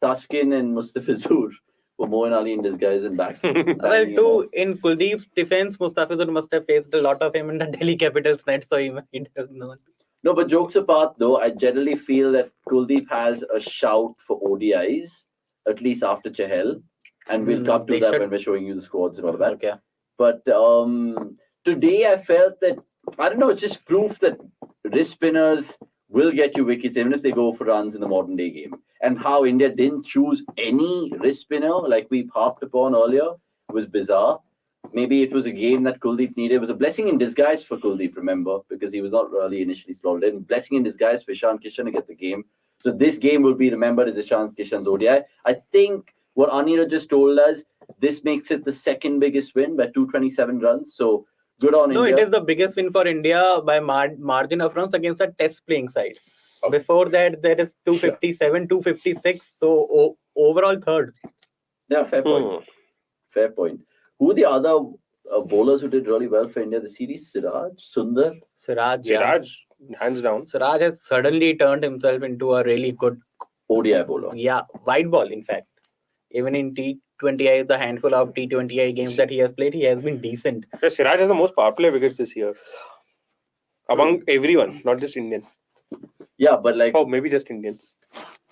Taskin and Mustafizur were Moeen Ali in disguise and back. Well, too, in Kuldeep's defense, Mustafizur must have faced a lot of him in the Delhi Capitals net, so he does not. No, but jokes apart, though, I generally feel that Kuldeep has a shout for ODIs, at least after Chahal, and we'll come to that when we're showing you the squads and all that. Okay. But today I felt that, I don't know, it's just proof that wrist spinners will get you wickets even if they go for runs in the modern day game. And how India didn't choose any wrist spinner like we harped upon earlier was bizarre. Maybe it was a game that Kuldeep needed. It was a blessing in disguise for Kuldeep, remember, because he was not really initially slotted in. Blessing in disguise for Ishan Kishan to get the game. So this game will be remembered as Ishan Kishan's ODI. I think what Anira just told us, this makes it the second biggest win by 227 runs. So good on India. No, it is the biggest win for India by margin of runs against a test playing side. Before that, there is 257, 256. So overall third. Yeah, fair point. Fair point. Who are the other bowlers who did really well for India this series? Siraj, Sundar? Siraj, hands down. Siraj has suddenly turned himself into a really good ODI bowler. Yeah, wide ball, in fact. Even in T20I, the handful of T20I games that he has played, he has been decent. Yeah, Siraj has the most power play wickets this year. Among everyone, not just Indian. Yeah, but like... Oh, maybe just Indians.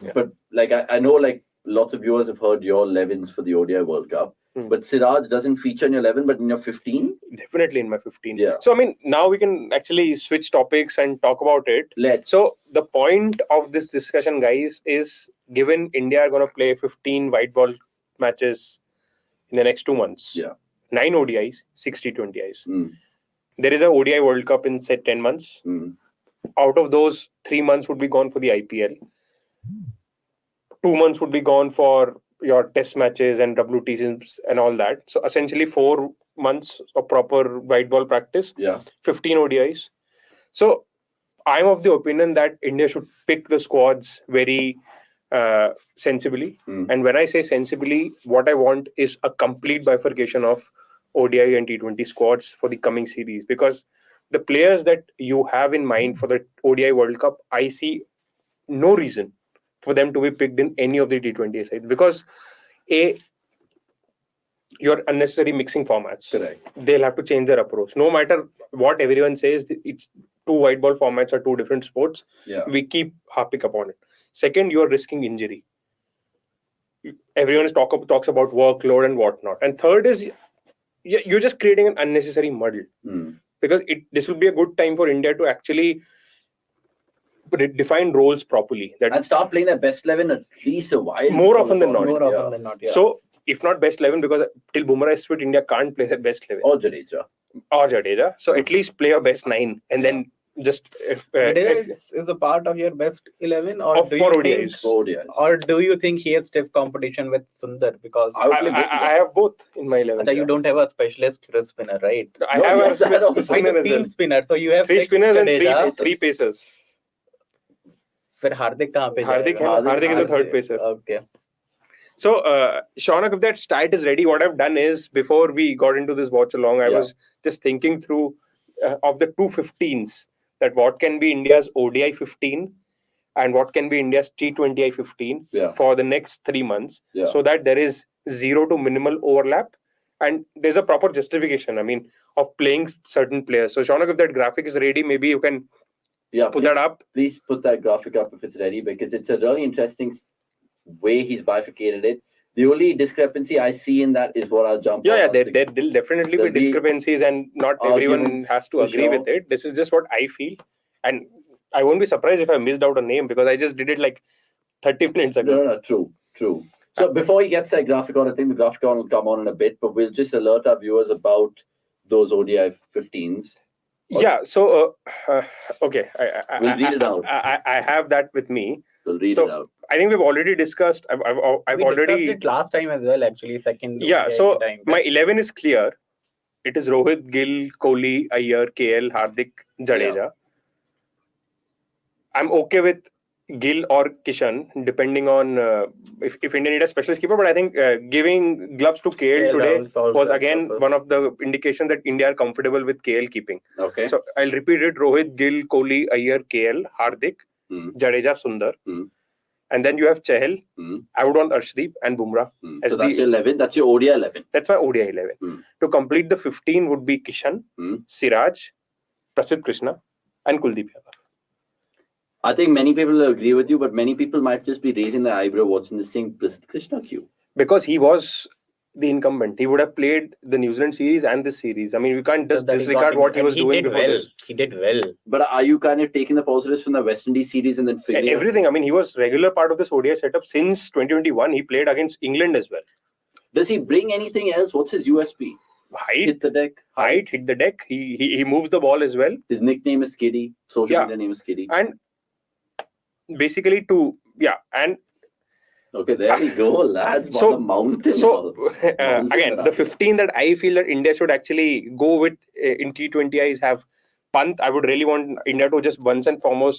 Yeah. But like, I know like lots of viewers have heard your 11s for the ODI World Cup. But Siraj doesn't feature in your 11, but in your 15? Definitely in my 15. Yeah. So, I mean, now we can actually switch topics and talk about it. Let's. So, the point of this discussion, guys, is given India are going to play 15 white ball matches in the next 2 months. Yeah. 9 ODIs, 6 T20Is. There is a ODI World Cup in, say, 10 months. Out of those, 3 months would be gone for the IPL. 2 months would be gone for your test matches and WTCs and all that. So essentially 4 months of proper white ball practice. Yeah. 15 ODIs. So I'm of the opinion that India should pick the squads very sensibly. And when I say sensibly, what I want is a complete bifurcation of ODI and T20 squads for the coming series. Because the players that you have in mind for the ODI World Cup, I see no reason for them to be picked in any of the T20 sides, because you're unnecessary mixing formats. Correct. They'll have to change their approach. No matter what everyone says, it's 2 white ball formats are 2 different sports. Yeah. We keep harping upon it. Second, you're risking injury. Everyone talks about workload and whatnot. And third is you're just creating an unnecessary muddle. Because this will be a good time for India to actually define roles properly. And start playing their best 11 at least a while. More often than not. More often than not, yeah. So, if not best 11, because till Bumrah is fit, India can't play their best 11. Or Jadeja. So, at least play your best 9 and then just... Jadeja is a part of your best 11? Or do for you ODIs. Think, or do you think he has stiff competition with Sundar? Because I have both in my 11. You don't have a specialist wrist spinner, right? I have a spinner as well. Spinner. So, you have 3 spinners and 3 pacers. Then Hardik kahan pe Hardik is the third pacer. Okay. So, Shaunak, if that stat is ready, what I've done is, before we got into this watch along, I was just thinking through of the 215s, that what can be India's ODI 15 and what can be India's T20I 15 for the next 3 months, so that there is 0 to minimal overlap and there's a proper justification, of playing certain players. So, Shaunak, if that graphic is ready, maybe you can put that up. Please put that graphic up if it's ready, because it's a really interesting way he's bifurcated it. The only discrepancy I see in that is what I'll jump on. There'll definitely be discrepancies and not everyone has to agree with it. This is just what I feel. And I won't be surprised if I missed out a name, because I just did it like 30 minutes ago. No, true. So before he gets that graphic on, I think the graphic on will come on in a bit, but we'll just alert our viewers about those ODI 15s. Yeah. So, okay. We'll read it out. I have that with me. We'll read So, it out. I think we've already discussed. I've We already. discussed it last time as well, actually. Second. Yeah. ODI So time. my 11 is clear. It is Rohit, Gill, Kohli, Iyer, KL, Hardik, Jadeja. I'm okay with Gill or Kishan, depending on if India need a specialist keeper. But I think giving gloves to KL today was again one of the indications that India are comfortable with KL keeping. Okay. So I'll repeat it: Rohit, Gill, Kohli, Iyer, KL, Hardik, Jadeja, Sundar. And then you have Chahal. I would want Arshdeep and Bumrah. So that's your 11. That's your ODI 11. That's my ODI 11. To complete the 15 would be Kishan, Siraj, Prasidh Krishna, and Kuldeep Yadav. I think many people will agree with you, but many people might just be raising their eyebrow watching this thing. Prasidh Krishna queue. Because he was the incumbent. He would have played the New Zealand series and this series. I mean, we can't just disregard what he was doing before this. He did well. But are you kind of taking the positives from the West Indies series and then figuring everything? I mean, he was regular part of this ODI setup since 2021. He played against England as well. Does he bring anything else? What's his USP? Height, hit the deck. Height, hit the deck. He moves the ball as well. His nickname is Skiddy. Social media name is Skiddy. And basically and okay, there we go, lads. So, the mountain. Again, the 15 that I feel that India should actually go with in T20Is have Pant. I would really want India to just once and for all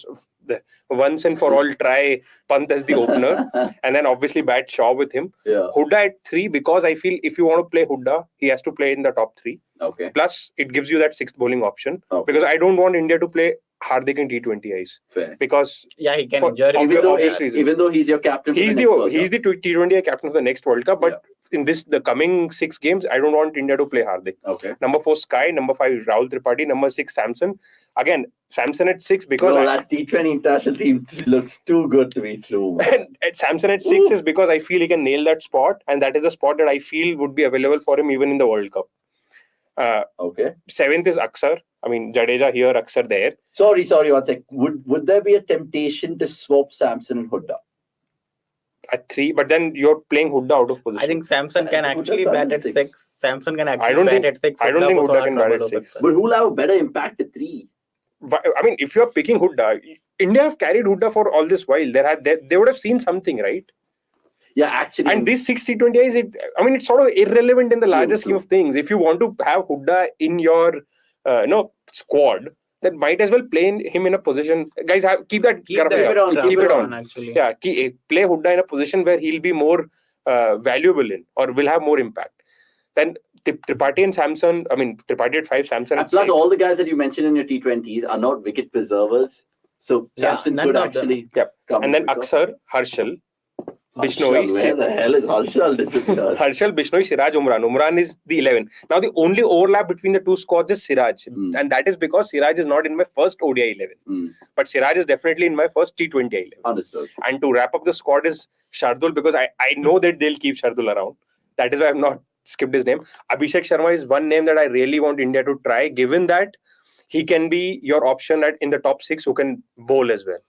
try Pant as the opener, and then obviously bat Shaw with him. Hooda at 3, because I feel if you want to play Hooda, he has to play in the top 3. Okay. Plus, it gives you that 6th bowling option, because I don't want India to play Hardik in T20Is. Fair. Because he can injure even though he's your captain. He's the T20I captain of the next World Cup, but in the coming 6 games, I don't want India to play Hardik. Okay. Number 4, Sky. Number 5, Rahul Tripathi. Number 6, Samson. Again, Samson at 6 because that T20 international team looks too good to be true. And Samson at 6 is because I feel he can nail that spot, and that is a spot that I feel would be available for him even in the World Cup. Okay. 7th is Aksar. I mean, Jadeja here, Aksar there. Sorry, 1 sec. Would there be a temptation to swap Samson and Hooda? At 3, but then you're playing Hooda out of position. I think Samson can actually bat at 6. Samson can actually bat at 6. I don't think Hooda can bat at 6. But who'll have a better impact at 3? I mean, if you're picking Hooda, India have carried Hooda for all this while. They would have seen something, right? Yeah, actually. And this 6 T20Is, it's sort of irrelevant in the larger scheme of things. If you want to have Hooda in your squad, then might as well play him in a position. Guys, keep it on. Actually. Yeah, play Hooda in a position where he'll be more valuable in, or will have more impact. Then Tripathi and Samson, Tripathi at 5, Samson at 6. Plus, all the guys that you mentioned in your T20s are not wicket preservers. So Samson could actually. And then Aksar, Harshal, Bishnoi. Where the hell is Harshal? Harshal, Bishnoi, Siraj, Umran. Umran is the 11. Now, the only overlap between the two squads is Siraj. And that is because Siraj is not in my first ODI 11. But Siraj is definitely in my first T20 11. Understood. And to wrap up the squad is Shardul, because I know that they'll keep Shardul around. That is why I've not skipped his name. Abhishek Sharma is one name that I really want India to try, given that he can be your option in the top 6 who can bowl as well.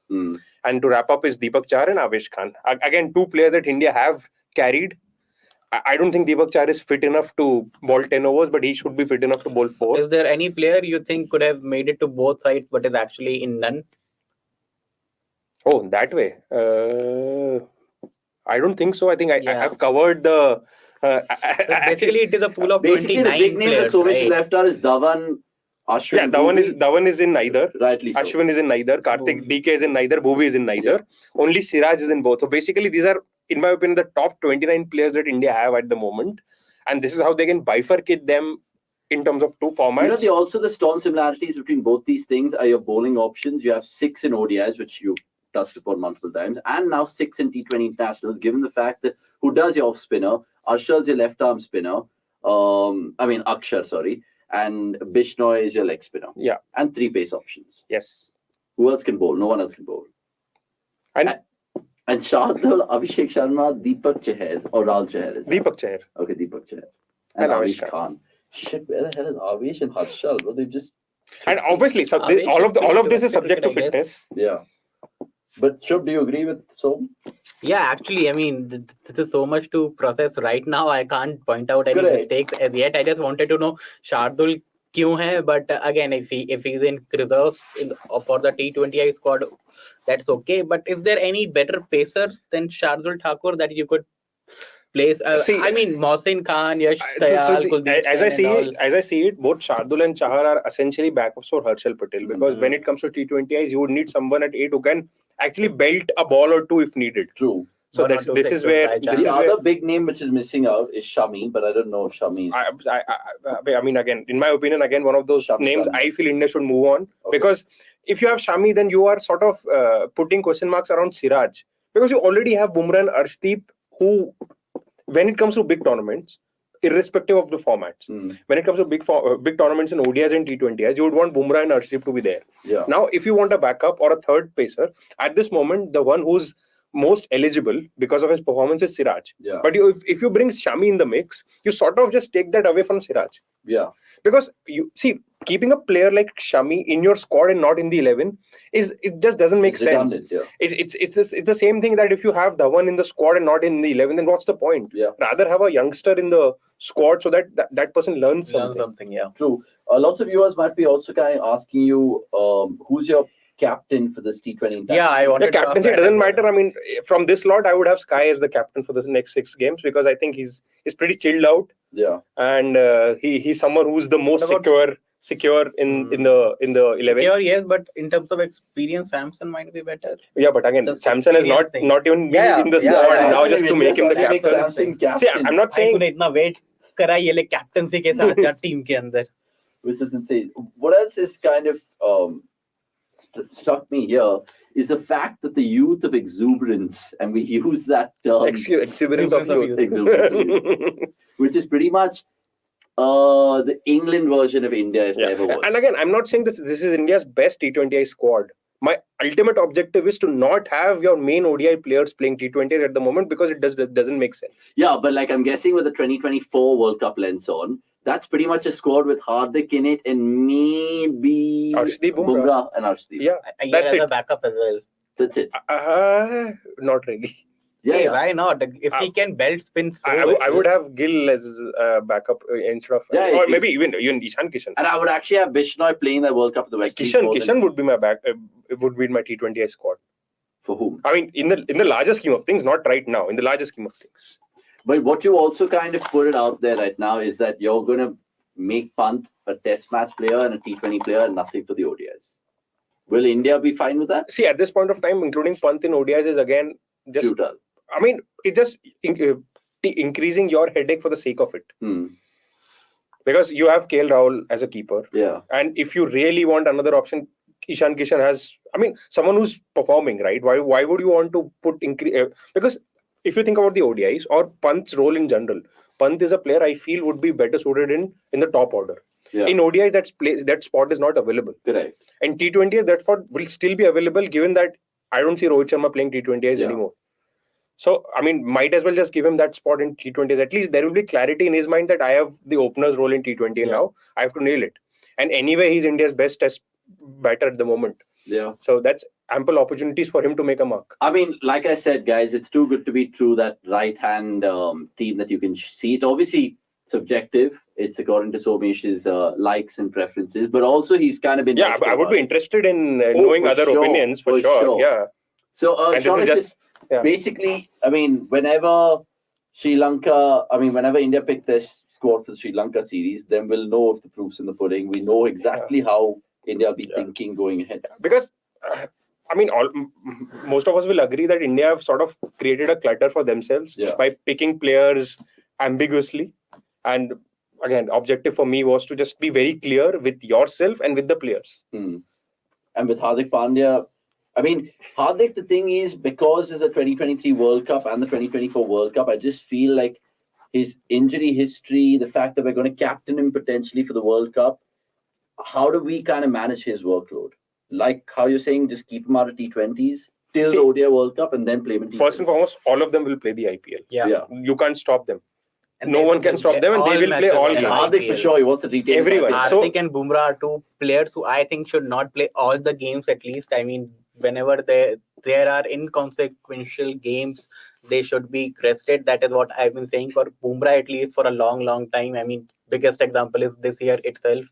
And to wrap up is Deepak Chahar and Avesh Khan. Again, 2 players that India have carried. I don't think Deepak Chahar is fit enough to bowl 10 overs, but he should be fit enough to bowl 4. Is there any player you think could have made it to both sides but is actually in none? Oh, that way. I don't think so. I think I've covered the... basically, it is a pool of 29 the big name that Somesh left out is Dhawan, Ashwin. Yeah, Dhawan is in neither. Rightly so. Ashwin is in neither. Karthik DK is in neither. Bhuvi is in neither. Only Siraj is in both. So basically, these are, in my opinion, the top 29 players that India have at the moment. And this is how they can bifurcate them in terms of 2 formats. The strong similarities between both these things are your bowling options. You have 6 in ODIs, which you touched upon multiple times, and now 6 in T20 internationals, given the fact that Hooda's your off spinner, Arshal's your left arm spinner, Akshar, sorry, and Bishnoi is your leg spinner. Yeah. And 3 pace options. Yes. Who else can bowl? No one else can bowl. And Shardul, Abhishek Sharma, Deepak Chahar, or Rahul Chahar is Deepak Chahar. Okay, Deepak Chahar. And Avesh Khan. Shit, where the hell is Avesh and Harshal? Well, they just... And obviously, all of this is subject to fitness. Yeah. But Shubh, do you agree with Som? Yeah, actually, this is so much to process right now. I can't point out any mistakes as yet. I just wanted to know, Shardul क्यों है, but again, if he's in reserves for the T20I squad, that's okay. But is there any better pacers than Shardul Thakur that you could place? See, I mean, Mohsin Khan, Yash So Dayal, Kuldeep as I Sen, and all. as I see it, both Shardul and Chahar are essentially backups for Harshal Patel, because when it comes to T20Is, you would need someone at 8 who can actually belt a ball or two if needed. True. So One or that's two this is sixes where by this Chahar. is The where other big name which is missing out is Shami, but I don't know if Shami is. I mean, again, in my opinion, again, one of those Shami, names Shami. I feel India should move on, Okay. because if you have Shami, then you are sort of putting question marks around Siraj, because you already have Bumrah and Arshdeep, who, when it comes to big tournaments, irrespective of the formats, when it comes to big tournaments in ODIs and T20Is, you would want Bumrah and Arshdeep to be there. Yeah. Now, if you want a backup or a third pacer, at this moment, the one who's most eligible because of his performance is Siraj. Yeah. But if you bring Shami in the mix, you sort of just take that away from Siraj. Yeah. Because you see, keeping a player like Shami in your squad and not in the 11 it just doesn't make It's sense. redundant, yeah. It's the same thing that if you have Dhawan in the squad and not in the 11, then what's the point? Yeah. Rather have a youngster in the squad so that person learns something. Yeah. True. Lots of viewers might be also kind of asking you, who's your captain for this T20? Yeah, I wanted The to ask captaincy that doesn't as well. matter. I mean, from this lot, I would have Sky as the captain for the next 6 games, because I think he's pretty chilled out, Yeah. and he's someone who's the most What about- secure in the 11. Secure, yes, but in terms of experience, Samson might be better. Yeah, but again, Just Samson is not experience thing. even Yeah, in the yeah, squad yeah, now, yeah. just to make him the Make captain. Samson See, captain, I'm not भाई saying. तूने इतना wait करा ये ले captaincy के साथ जा team के अंदर. which is insane. What else is kind of struck me here is the fact that the youth of exuberance, and we use that term, Exuberance of youth. Exuberance of youth, which is pretty much the England version of India, if there ever was. And again, I'm not saying this is India's best T20I squad. My ultimate objective is to not have your main ODI players playing T20s at the moment, because it doesn't make sense. Yeah, but like I'm guessing with the 2024 World Cup lens on, that's pretty much a squad with Hardik in it and maybe Arshdeep, Bumrah and Arshdeep. Yeah, that's as a it. backup as well. That's it. Not really. Yeah, Hey, yeah. why not? If he can belt spin so I would have Gill as backup instead of, Yeah, or he- maybe even Ishan Kishan. And I would actually have Bishnoi playing the World Cup at the West Indies more than- Kishan would be my would be my T20I squad. For whom? I mean, in the larger scheme of things, not right now. In the larger scheme of things. But what you also kind of put it out there right now is that you're going to make Pant a test match player and a T20 player and nothing for the ODIs. Will India be fine with that? See, at this point of time, including Pant in ODIs is again just. Futile. I mean, it's just increasing your headache for the sake of it. Because you have KL Rahul as a keeper, Yeah. and if you really want another option, Ishan Kishan has. I mean, someone who's performing, right? Why would you want to put because if you think about the ODIs or Pant's role in general, Pant is a player I feel would be better suited in the top order. Yeah. In ODIs, that spot is not available. Correct. And T20s, that spot will still be available, given that I don't see Rohit Sharma playing T20s Yeah. anymore. So, I mean, might as well just give him that spot in T20s. At least there will be clarity in his mind that I have the opener's role in T20 and now I have to nail it. And anyway, he's India's best test batter at the moment. Yeah. So that's ample opportunities for him to make a mark. I mean, like I said, guys, it's too good to be true, that right-hand team that you can see. It's obviously subjective. It's according to Somesh's likes and preferences, but also he's kind of been... Yeah, I would be interested in Oh, knowing for other sure, opinions, for for sure. sure. Yeah. So, And this Sean, is just... Yeah. basically, I mean, whenever India pick their squad for the Sri Lanka series, then we'll know if the proof's in the pudding. We know exactly how India will be thinking going ahead. Because, I mean, most of us will agree that India have sort of created a clutter for themselves by picking players ambiguously. And again, objective for me was to just be very clear with yourself and with the players. And with Hardik Pandya, I mean, Hardik, the thing is, because it's the 2023 World Cup and the 2024 World Cup, I just feel like his injury history, the fact that we're going to captain him potentially for the World Cup, how do we kind of manage his workload? Like how you're saying, just keep him out of T20s till the ODI World Cup and then play him in T20s. First and foremost, all of them will play the IPL. Yeah. You can't stop them. And No one can stop them, and they will play all And games. Hardik for sure, he wants to retain Everyone. his So- Hardik and Bumrah are two players who I think should not play all the games at least. I mean, whenever there are inconsequential games, they should be rested. That is what I've been saying for Bumrah at least for a long time. I mean, biggest example is this year itself.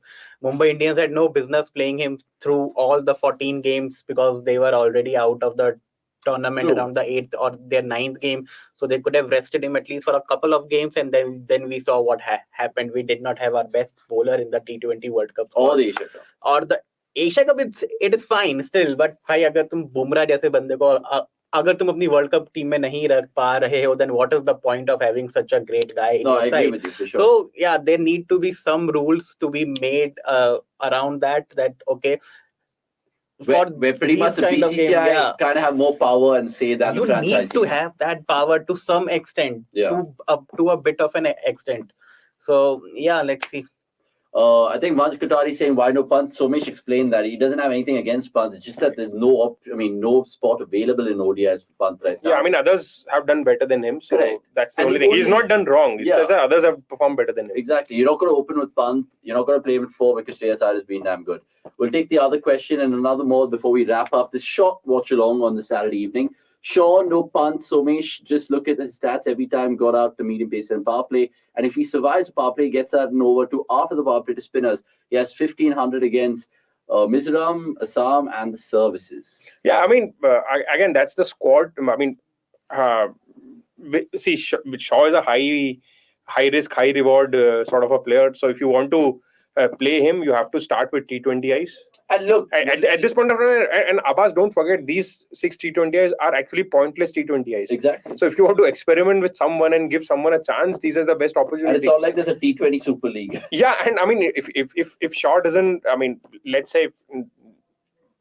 Mumbai Indians had no business playing him through all the 14 games because they were already out of the tournament True. around the 8th or their 9th game, so they could have rested him at least for a couple of games, and then we saw what happened. We did not have our best bowler in the T20 World Cup Or the Asia Cup. or the Asia Cup. It is fine still, but भाई अगर तुम बुमराह जैसे बंदे को अगर तुम अपनी world cup team में नहीं रख पा रहे हो, then what is the point of having such a great guy in No, your I agree side? with you for sure. So yeah, there need to be some rules to be made around that okay, where pretty these much the kind of BCCI games, yeah, kind of have more power and say than you the franchise. need to have that power to some extent, Yeah. to a bit of an extent. So yeah, let's see. I think Vansh Katari saying why no Pant. Somesh explained that he doesn't have anything against Pant. It's just that there's no spot available in ODIs for Pant right now. Yeah, I mean, others have done better than him, so Correct. that's the And only the thing. He's only- not done wrong. It's Yeah. just that others have performed better than him. Exactly. You're not going to open with Pant. You're not going to play with 4 because Shreyas Iyer has been damn good. We'll take the other question and another more before we wrap up this short watch along on the Saturday evening. Sure, no Pant. Somesh, just look at his stats every time got out to medium pace and power play. And if he survives power play, gets out and over to after the power play to spinners, he has 1,500 against Mizoram, Assam, and the services. Yeah, I mean, again, that's the squad. I mean, see, Shaw is a high risk, high reward sort of a player. So if you want to play him, you have to start with T20Is. And look, At this point of time, and Abbas, don't forget, these 6 T20Is are actually pointless T20Is. exactly. So if you want to experiment with someone and give someone a chance, these are the best And opportunities. it's not like there's a T20 Super League. Yeah, and I mean, if Shaw doesn't, I mean, let's say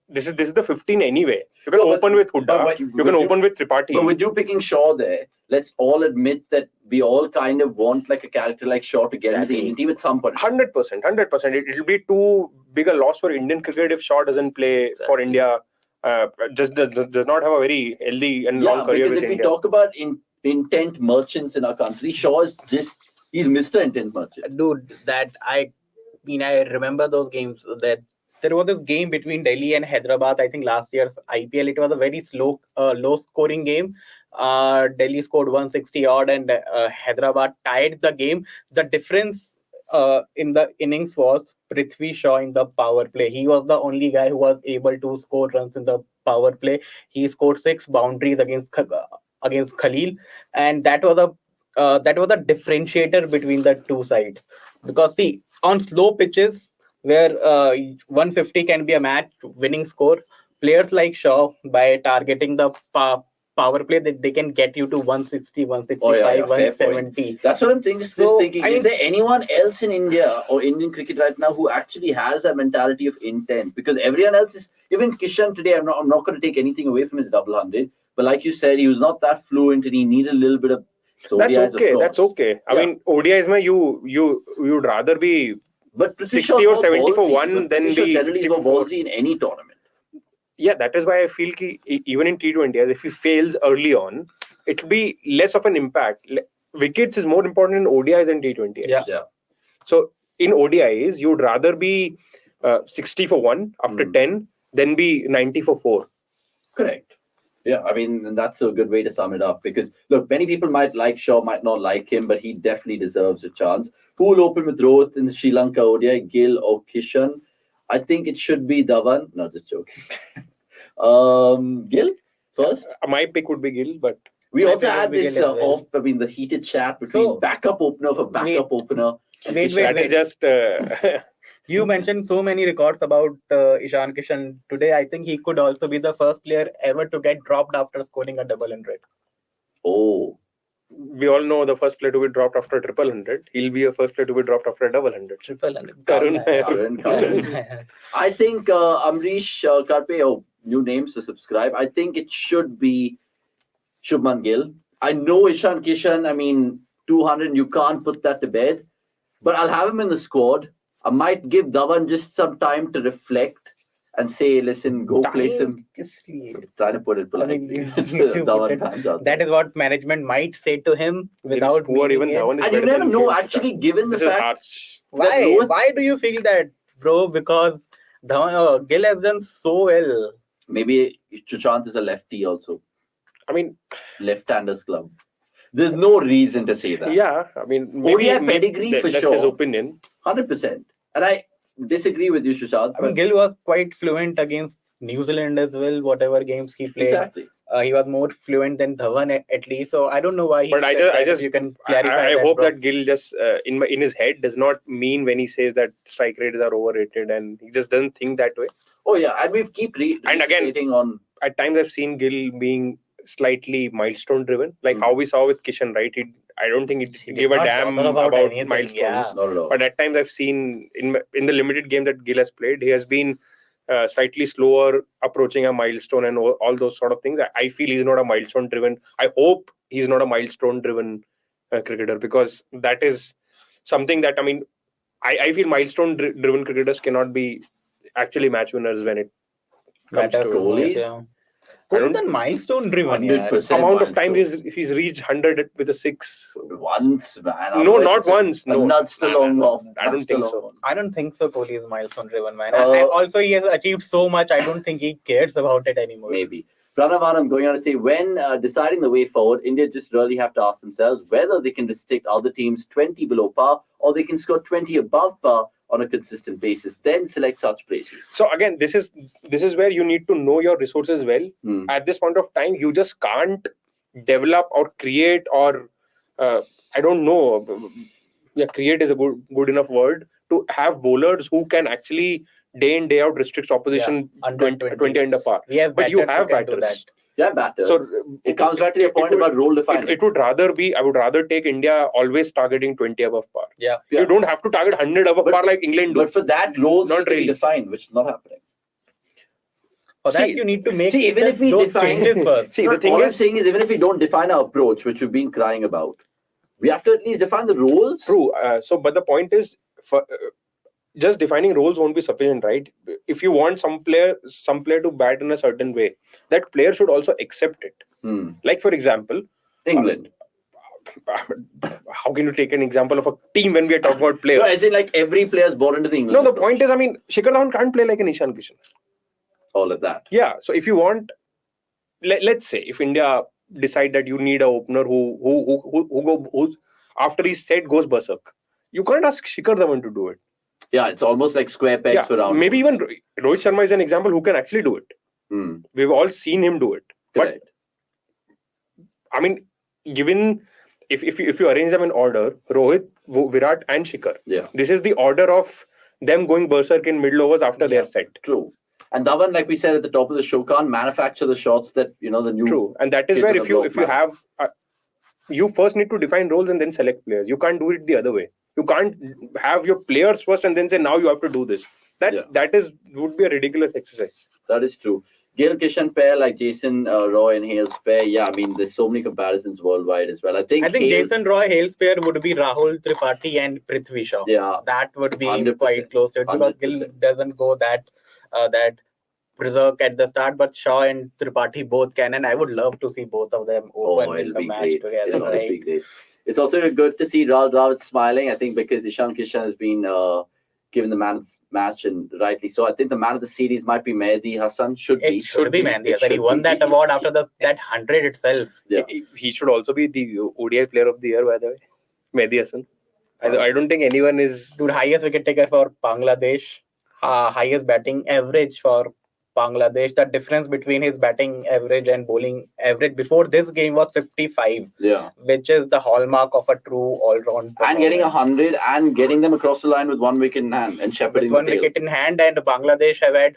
this is the 15 anyway. You can No, but- open with Hooda. but You can open with Tripathi. But with you picking Shaw there, let's all admit that we all kind of want like a character like Shaw to get into the Exactly. Indian team at some point. 100%. It'll be too big a loss for Indian cricket if Shaw doesn't play for Exactly. India. Just does not have a very healthy and long career because with if we India. talk about intent merchants in our country, Shaw is just he's Mr. Intent Merchant. Dude, that I remember those games. That there was a game between Delhi and Hyderabad, I think last year's IPL. It was a very low scoring game. Delhi scored 160 odd and Hyderabad tied the game. The difference in the innings was Prithvi Shaw in the power play. He was the only guy who was able to score runs in the power play. He scored 6 boundaries against Khalil, and that was a differentiator between the two sides. Because see, on slow pitches where 150 can be a match winning score, players like Shaw, by targeting the power play, they can get you to 160, 165, Oh, yeah, fair point. 170. That's what I'm thinking. So, Thinking, I is mean- there anyone else in India or Indian cricket right now who actually has a mentality of intent? Because everyone else is, even Kishan today, I'm not going to take anything away from his double 100. But like you said, he was not that fluent and he needed a little bit of. So That's ODIs, of okay. course. That's okay. I Yeah. mean, ODIs, you'd rather be But Prithvi 60 Shaw or is 70 for ballsy. one, But then Prithvi Shaw be generally 60 is more for four. ballsy in any tournament. Yeah, that is why I feel even in T20s, if he fails early on, it'll be less of an impact. Wickets is more important in ODIs than T20s. Yeah. So in ODIs, you'd rather be 60 for 1 after 10 than be 90 for 4. Correct. Yeah, I mean, that's a good way to sum it up because, look, many people might like Shaw, might not like him, but he definitely deserves a chance. Who will open with Rohit in the Sri Lanka ODI, Gill or Kishan? I think it should be Dhawan. No, just joking. Gill first. My pick would be Gill, but We My also pick had would be this Gill as well. the heated chat between So- backup opener for backup opener. and Wait, Kishan. that is just... You mentioned so many records about Ishan Kishan today. I think he could also be the first player ever to get dropped after scoring a double 100. Oh, we all know the first player to be dropped after 100. He'll be a first player to be dropped after 100. Triple 100. Karun. Karun. I think Amrish Karpe, new names to subscribe. I think it should be Shubman Gill. I know Ishan Kishan, I mean, 200, you can't put that to bed. But I'll have him in the squad. I might give Dhawan just some time to reflect and say, listen, go play some. Trying to put it politely. mean, Dhawan fans out That there. is what management might say to him without poor, meaning even it. Dhawan is And you better never than know, Gill. actually, given the This is fact. harsh. Why? Rohit- Why do you feel that, bro? Because Gill has done so well. Maybe Sushant is a lefty also. I mean, Left-handers club. There's no reason to say that. Yeah, I mean, maybe, ODI pedigree for that's sure. his opinion. 100%. And I disagree with you, Sushant. I mean, Gill was quite fluent against New Zealand as well. Whatever games he played, Exactly. he was more fluent than Dhawan at least. So I don't know why. He But I said that. just, If you can clarify I that, hope bro. that Gill just in his head does not mean when he says that strike rates are overrated, and he just doesn't think that way. Oh, yeah. And we've keep And again, reiterating on. At times I've seen Gill being slightly milestone driven, like how we saw with Kishan, right? I don't think he did gave a not damn bother about anything, milestones. yeah. Not at all. But at times I've seen in the limited game that Gill has played, he has been slightly slower approaching a milestone and all those sort of things. I feel he's not a milestone driven. I hope he's not a milestone driven cricketer, because that is something that, I mean, I feel milestone driven cricketers cannot be actually match winners when it comes Matters to Kohli's? most, yeah. I Who's don't- the milestone driven? 100%. amount of time milestone. he's reached 100 with a 6. Once, man. No, Otherwise not it's a- once. a No, nudge the long off. I don't Nudge the think long so. off. I don't think so. Kohli is milestone driven, man. Uh, And also, he has achieved so much. I don't think he cares about it anymore. Maybe. Pranavan, I'm going on to say, when deciding the way forward, India just really have to ask themselves whether they can restrict other teams 20 below par, or they can score 20 above par on a consistent basis, then select such places. So again, this is where you need to know your resources well. At this point of time, you just can't develop or create, or I don't know. Yeah, create is a good enough word to have bowlers who can actually day in day out restrict opposition under 20 under par. We have But you batters who have can do batters. Yeah, batters. So it comes back to your point about role defining. It would rather be, I would rather take India always targeting 20 above par. Yeah. Yeah. You don't have to target 100 above But- par like England do. But for that, roles Not need to be really. defined, which is not happening. For that, See- you need to make see, even if we those define- changes first. See, No, the thing all I'm is, saying is, even if we don't define our approach, which we've been crying about, we have to at least define the roles. true. But the point is, just defining roles won't be sufficient, right? If you want some player to bat in a certain way, that player should also accept it. Like, for example, England. how can you take an example of a team when we are talking about players? No, as in like every player is born into the England. No, the approach. point is, I mean, Shikhar Dhawan can't play like an Ishan Kishan. All of that. Yeah. So if you want, let's say if India decide that you need a opener who after he's set goes berserk, you can't ask Shikhar Dhawan to do it. Yeah, it's almost like square pegs for round. Maybe even Rohit Sharma is an example who can actually do it. We've all seen him do it. Correct. But I mean, given if you arrange them in order, Rohit, Virat, and Shikhar. Yeah. This is the order of them going berserk in middle overs after they're set. True. And Dhawan, like we said at the top of the show, can't manufacture the shots that the new. True, and that is kids where on if the you block have, you first need to define roles and then select players. You can't do it the other way. You can't have your players first and then say now you have to do this. That would be a ridiculous exercise. That is true. Gail Kishan pair like Jason Roy and Hales pair. Yeah, I mean there's so many comparisons worldwide as well. I think Hales, Jason Roy Hales pair would be Rahul Tripathi and Prithvi Shaw. Yeah, that would be 100%, quite close to it because Gill 100%. doesn't go that berserk at the start, but Shaw and Tripathi both can, and I would love to see both of them open in it'll the be match great. together. It'll always be Right? great. It's also good to see Rahul Dravid smiling. I think because Ishan Kishan has been given the man of the match, and rightly so. I think the man of the series might be Mehdi Hassan. Should It be. should be Mehdi It Hassan. He should won be. that award after that 100 itself. Yeah. He should also be the ODI player of the year, by the way. Mehdi Hassan. I don't think anyone is. Dude, highest wicket taker for Bangladesh, highest batting average for Bangladesh. The difference between his batting average and bowling average before this game was 55, Yeah. which is the hallmark of a true all-round And getting performance. 100 and getting them across the line with 1 wicket in hand and With shepherding one the tail. wicket in hand, and Bangladesh have had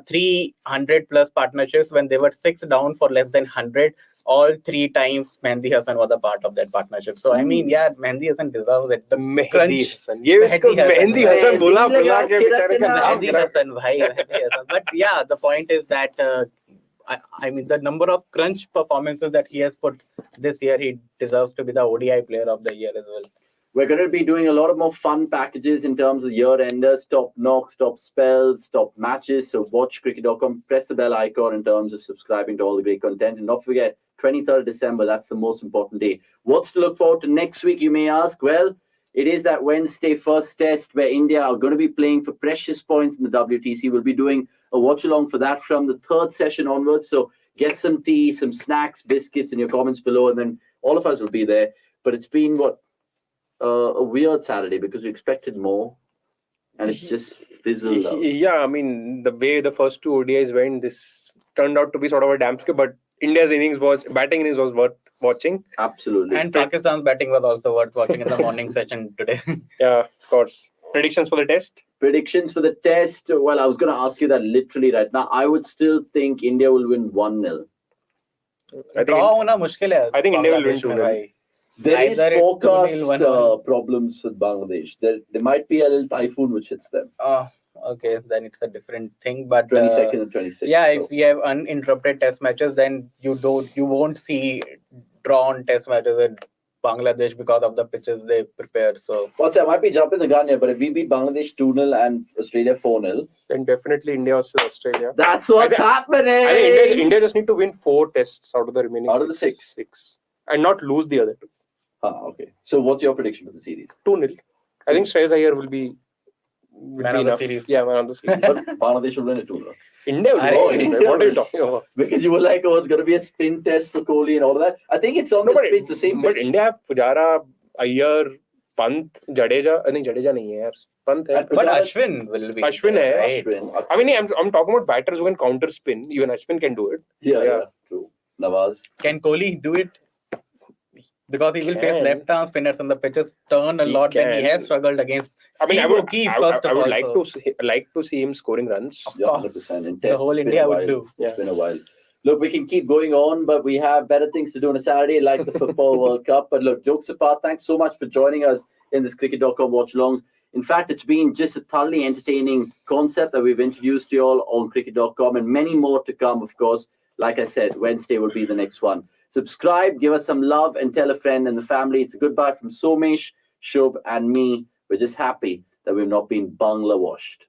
300 plus partnerships when they were 6 down for less than 100. All 3 times Mehdi Hassan was a part of that partnership. So I mean, yeah, Mehdi Hassan deserves it. The Mehdi crunch. Hassan. ये इसको Mehdi Hassan बोला बुला के बेचारे का नाम Mehdi Hassan, bhai, Mehdi Hassan. But yeah, the point is that I mean the number of crunch performances that he has put this year, he deserves to be the ODI player of the year as well. We're going to be doing a lot of more fun packages in terms of year-enders, top knocks, top spells, top matches. So watch cricket.com, press the bell icon in terms of subscribing to all the great content. And don't forget, 23rd December, that's the most important day. What's to look forward to next week, you may ask? Well, it is that Wednesday first test where India are going to be playing for precious points in the WTC. We'll be doing a watch-along for that from the 3rd session onwards. So get some tea, some snacks, biscuits in your comments below, and then All of us will be there. But it's been a weird Saturday because we expected more, and it's just fizzled out. Yeah, I mean, the way the first two ODIs went, this turned out to be sort of a damn skip, but India's batting innings was worth watching. Absolutely. And Pakistan's batting was also worth watching in the morning session today. Yeah, of course. Predictions for the test? Predictions for the test. Well, I was going to ask you that literally right now. I would still think India will win 1-0. Draw होना मुश्किल है. I think India will win Bangladesh में 2-0. भाई. There is Either it's 2-0, forecast 1-1. problems with Bangladesh. There might be a little typhoon which hits them. Oh, okay, then it's a different thing. But 22nd and 26th. yeah, so. if we have uninterrupted test matches, then you won't see drawn test matches at Bangladesh because of the pitches they prepare. So What's I might be jumping the gun here, but if we beat Bangladesh 2-0 and Australia 4-0, Then definitely India versus Australia. that's what's happening. I think India just need to win 4 tests out of the remaining Out of the six. And not lose the other 2. Okay. So what's your prediction for the series? 2-0. I think Shreyas Iyer will be Man of the enough. series. Yeah, man of the series. But Bangladesh will win it 2-0. India will Oh, win. India What are you will. talking about? Because you were like, oh, it's going to be a spin test for Kohli and all of that. I think it's on No, this pitch, the same but pitch. India have Pujara, Iyer, Pant, Jadeja. नहीं Jadeja नहीं है यार. Pant है. And but Pujara- Ashwin will be. Ashwin hai. right? Ashwin. I mean, I'm talking about batters who can counter spin. Even Ashwin can do it. Yeah, true. Nawaz. Can Kohli do it? Because he will face Can. left-arm spinners and the pitches turn a He lot when he can. has struggled against. I mean, I Steve would, O'Keefe, I, first I of would all, like to see him scoring runs. Of Yeah, course, 100%. In the tests, whole it's been India a would while. do. It's been a while. Look, we can keep going on, but we have better things to do on a Saturday, like the Football World Cup. But look, jokes apart, thanks so much for joining us in this cricket.com watch-alongs. In fact, it's been just a thoroughly entertaining concept that we've introduced to you all on cricket.com, and many more to come, of course. Like I said, Wednesday will be the next one. Subscribe, give us some love, and tell a friend and the family. It's a goodbye from Somesh, Shubh, and me. We're just happy that we've not been Bangla washed.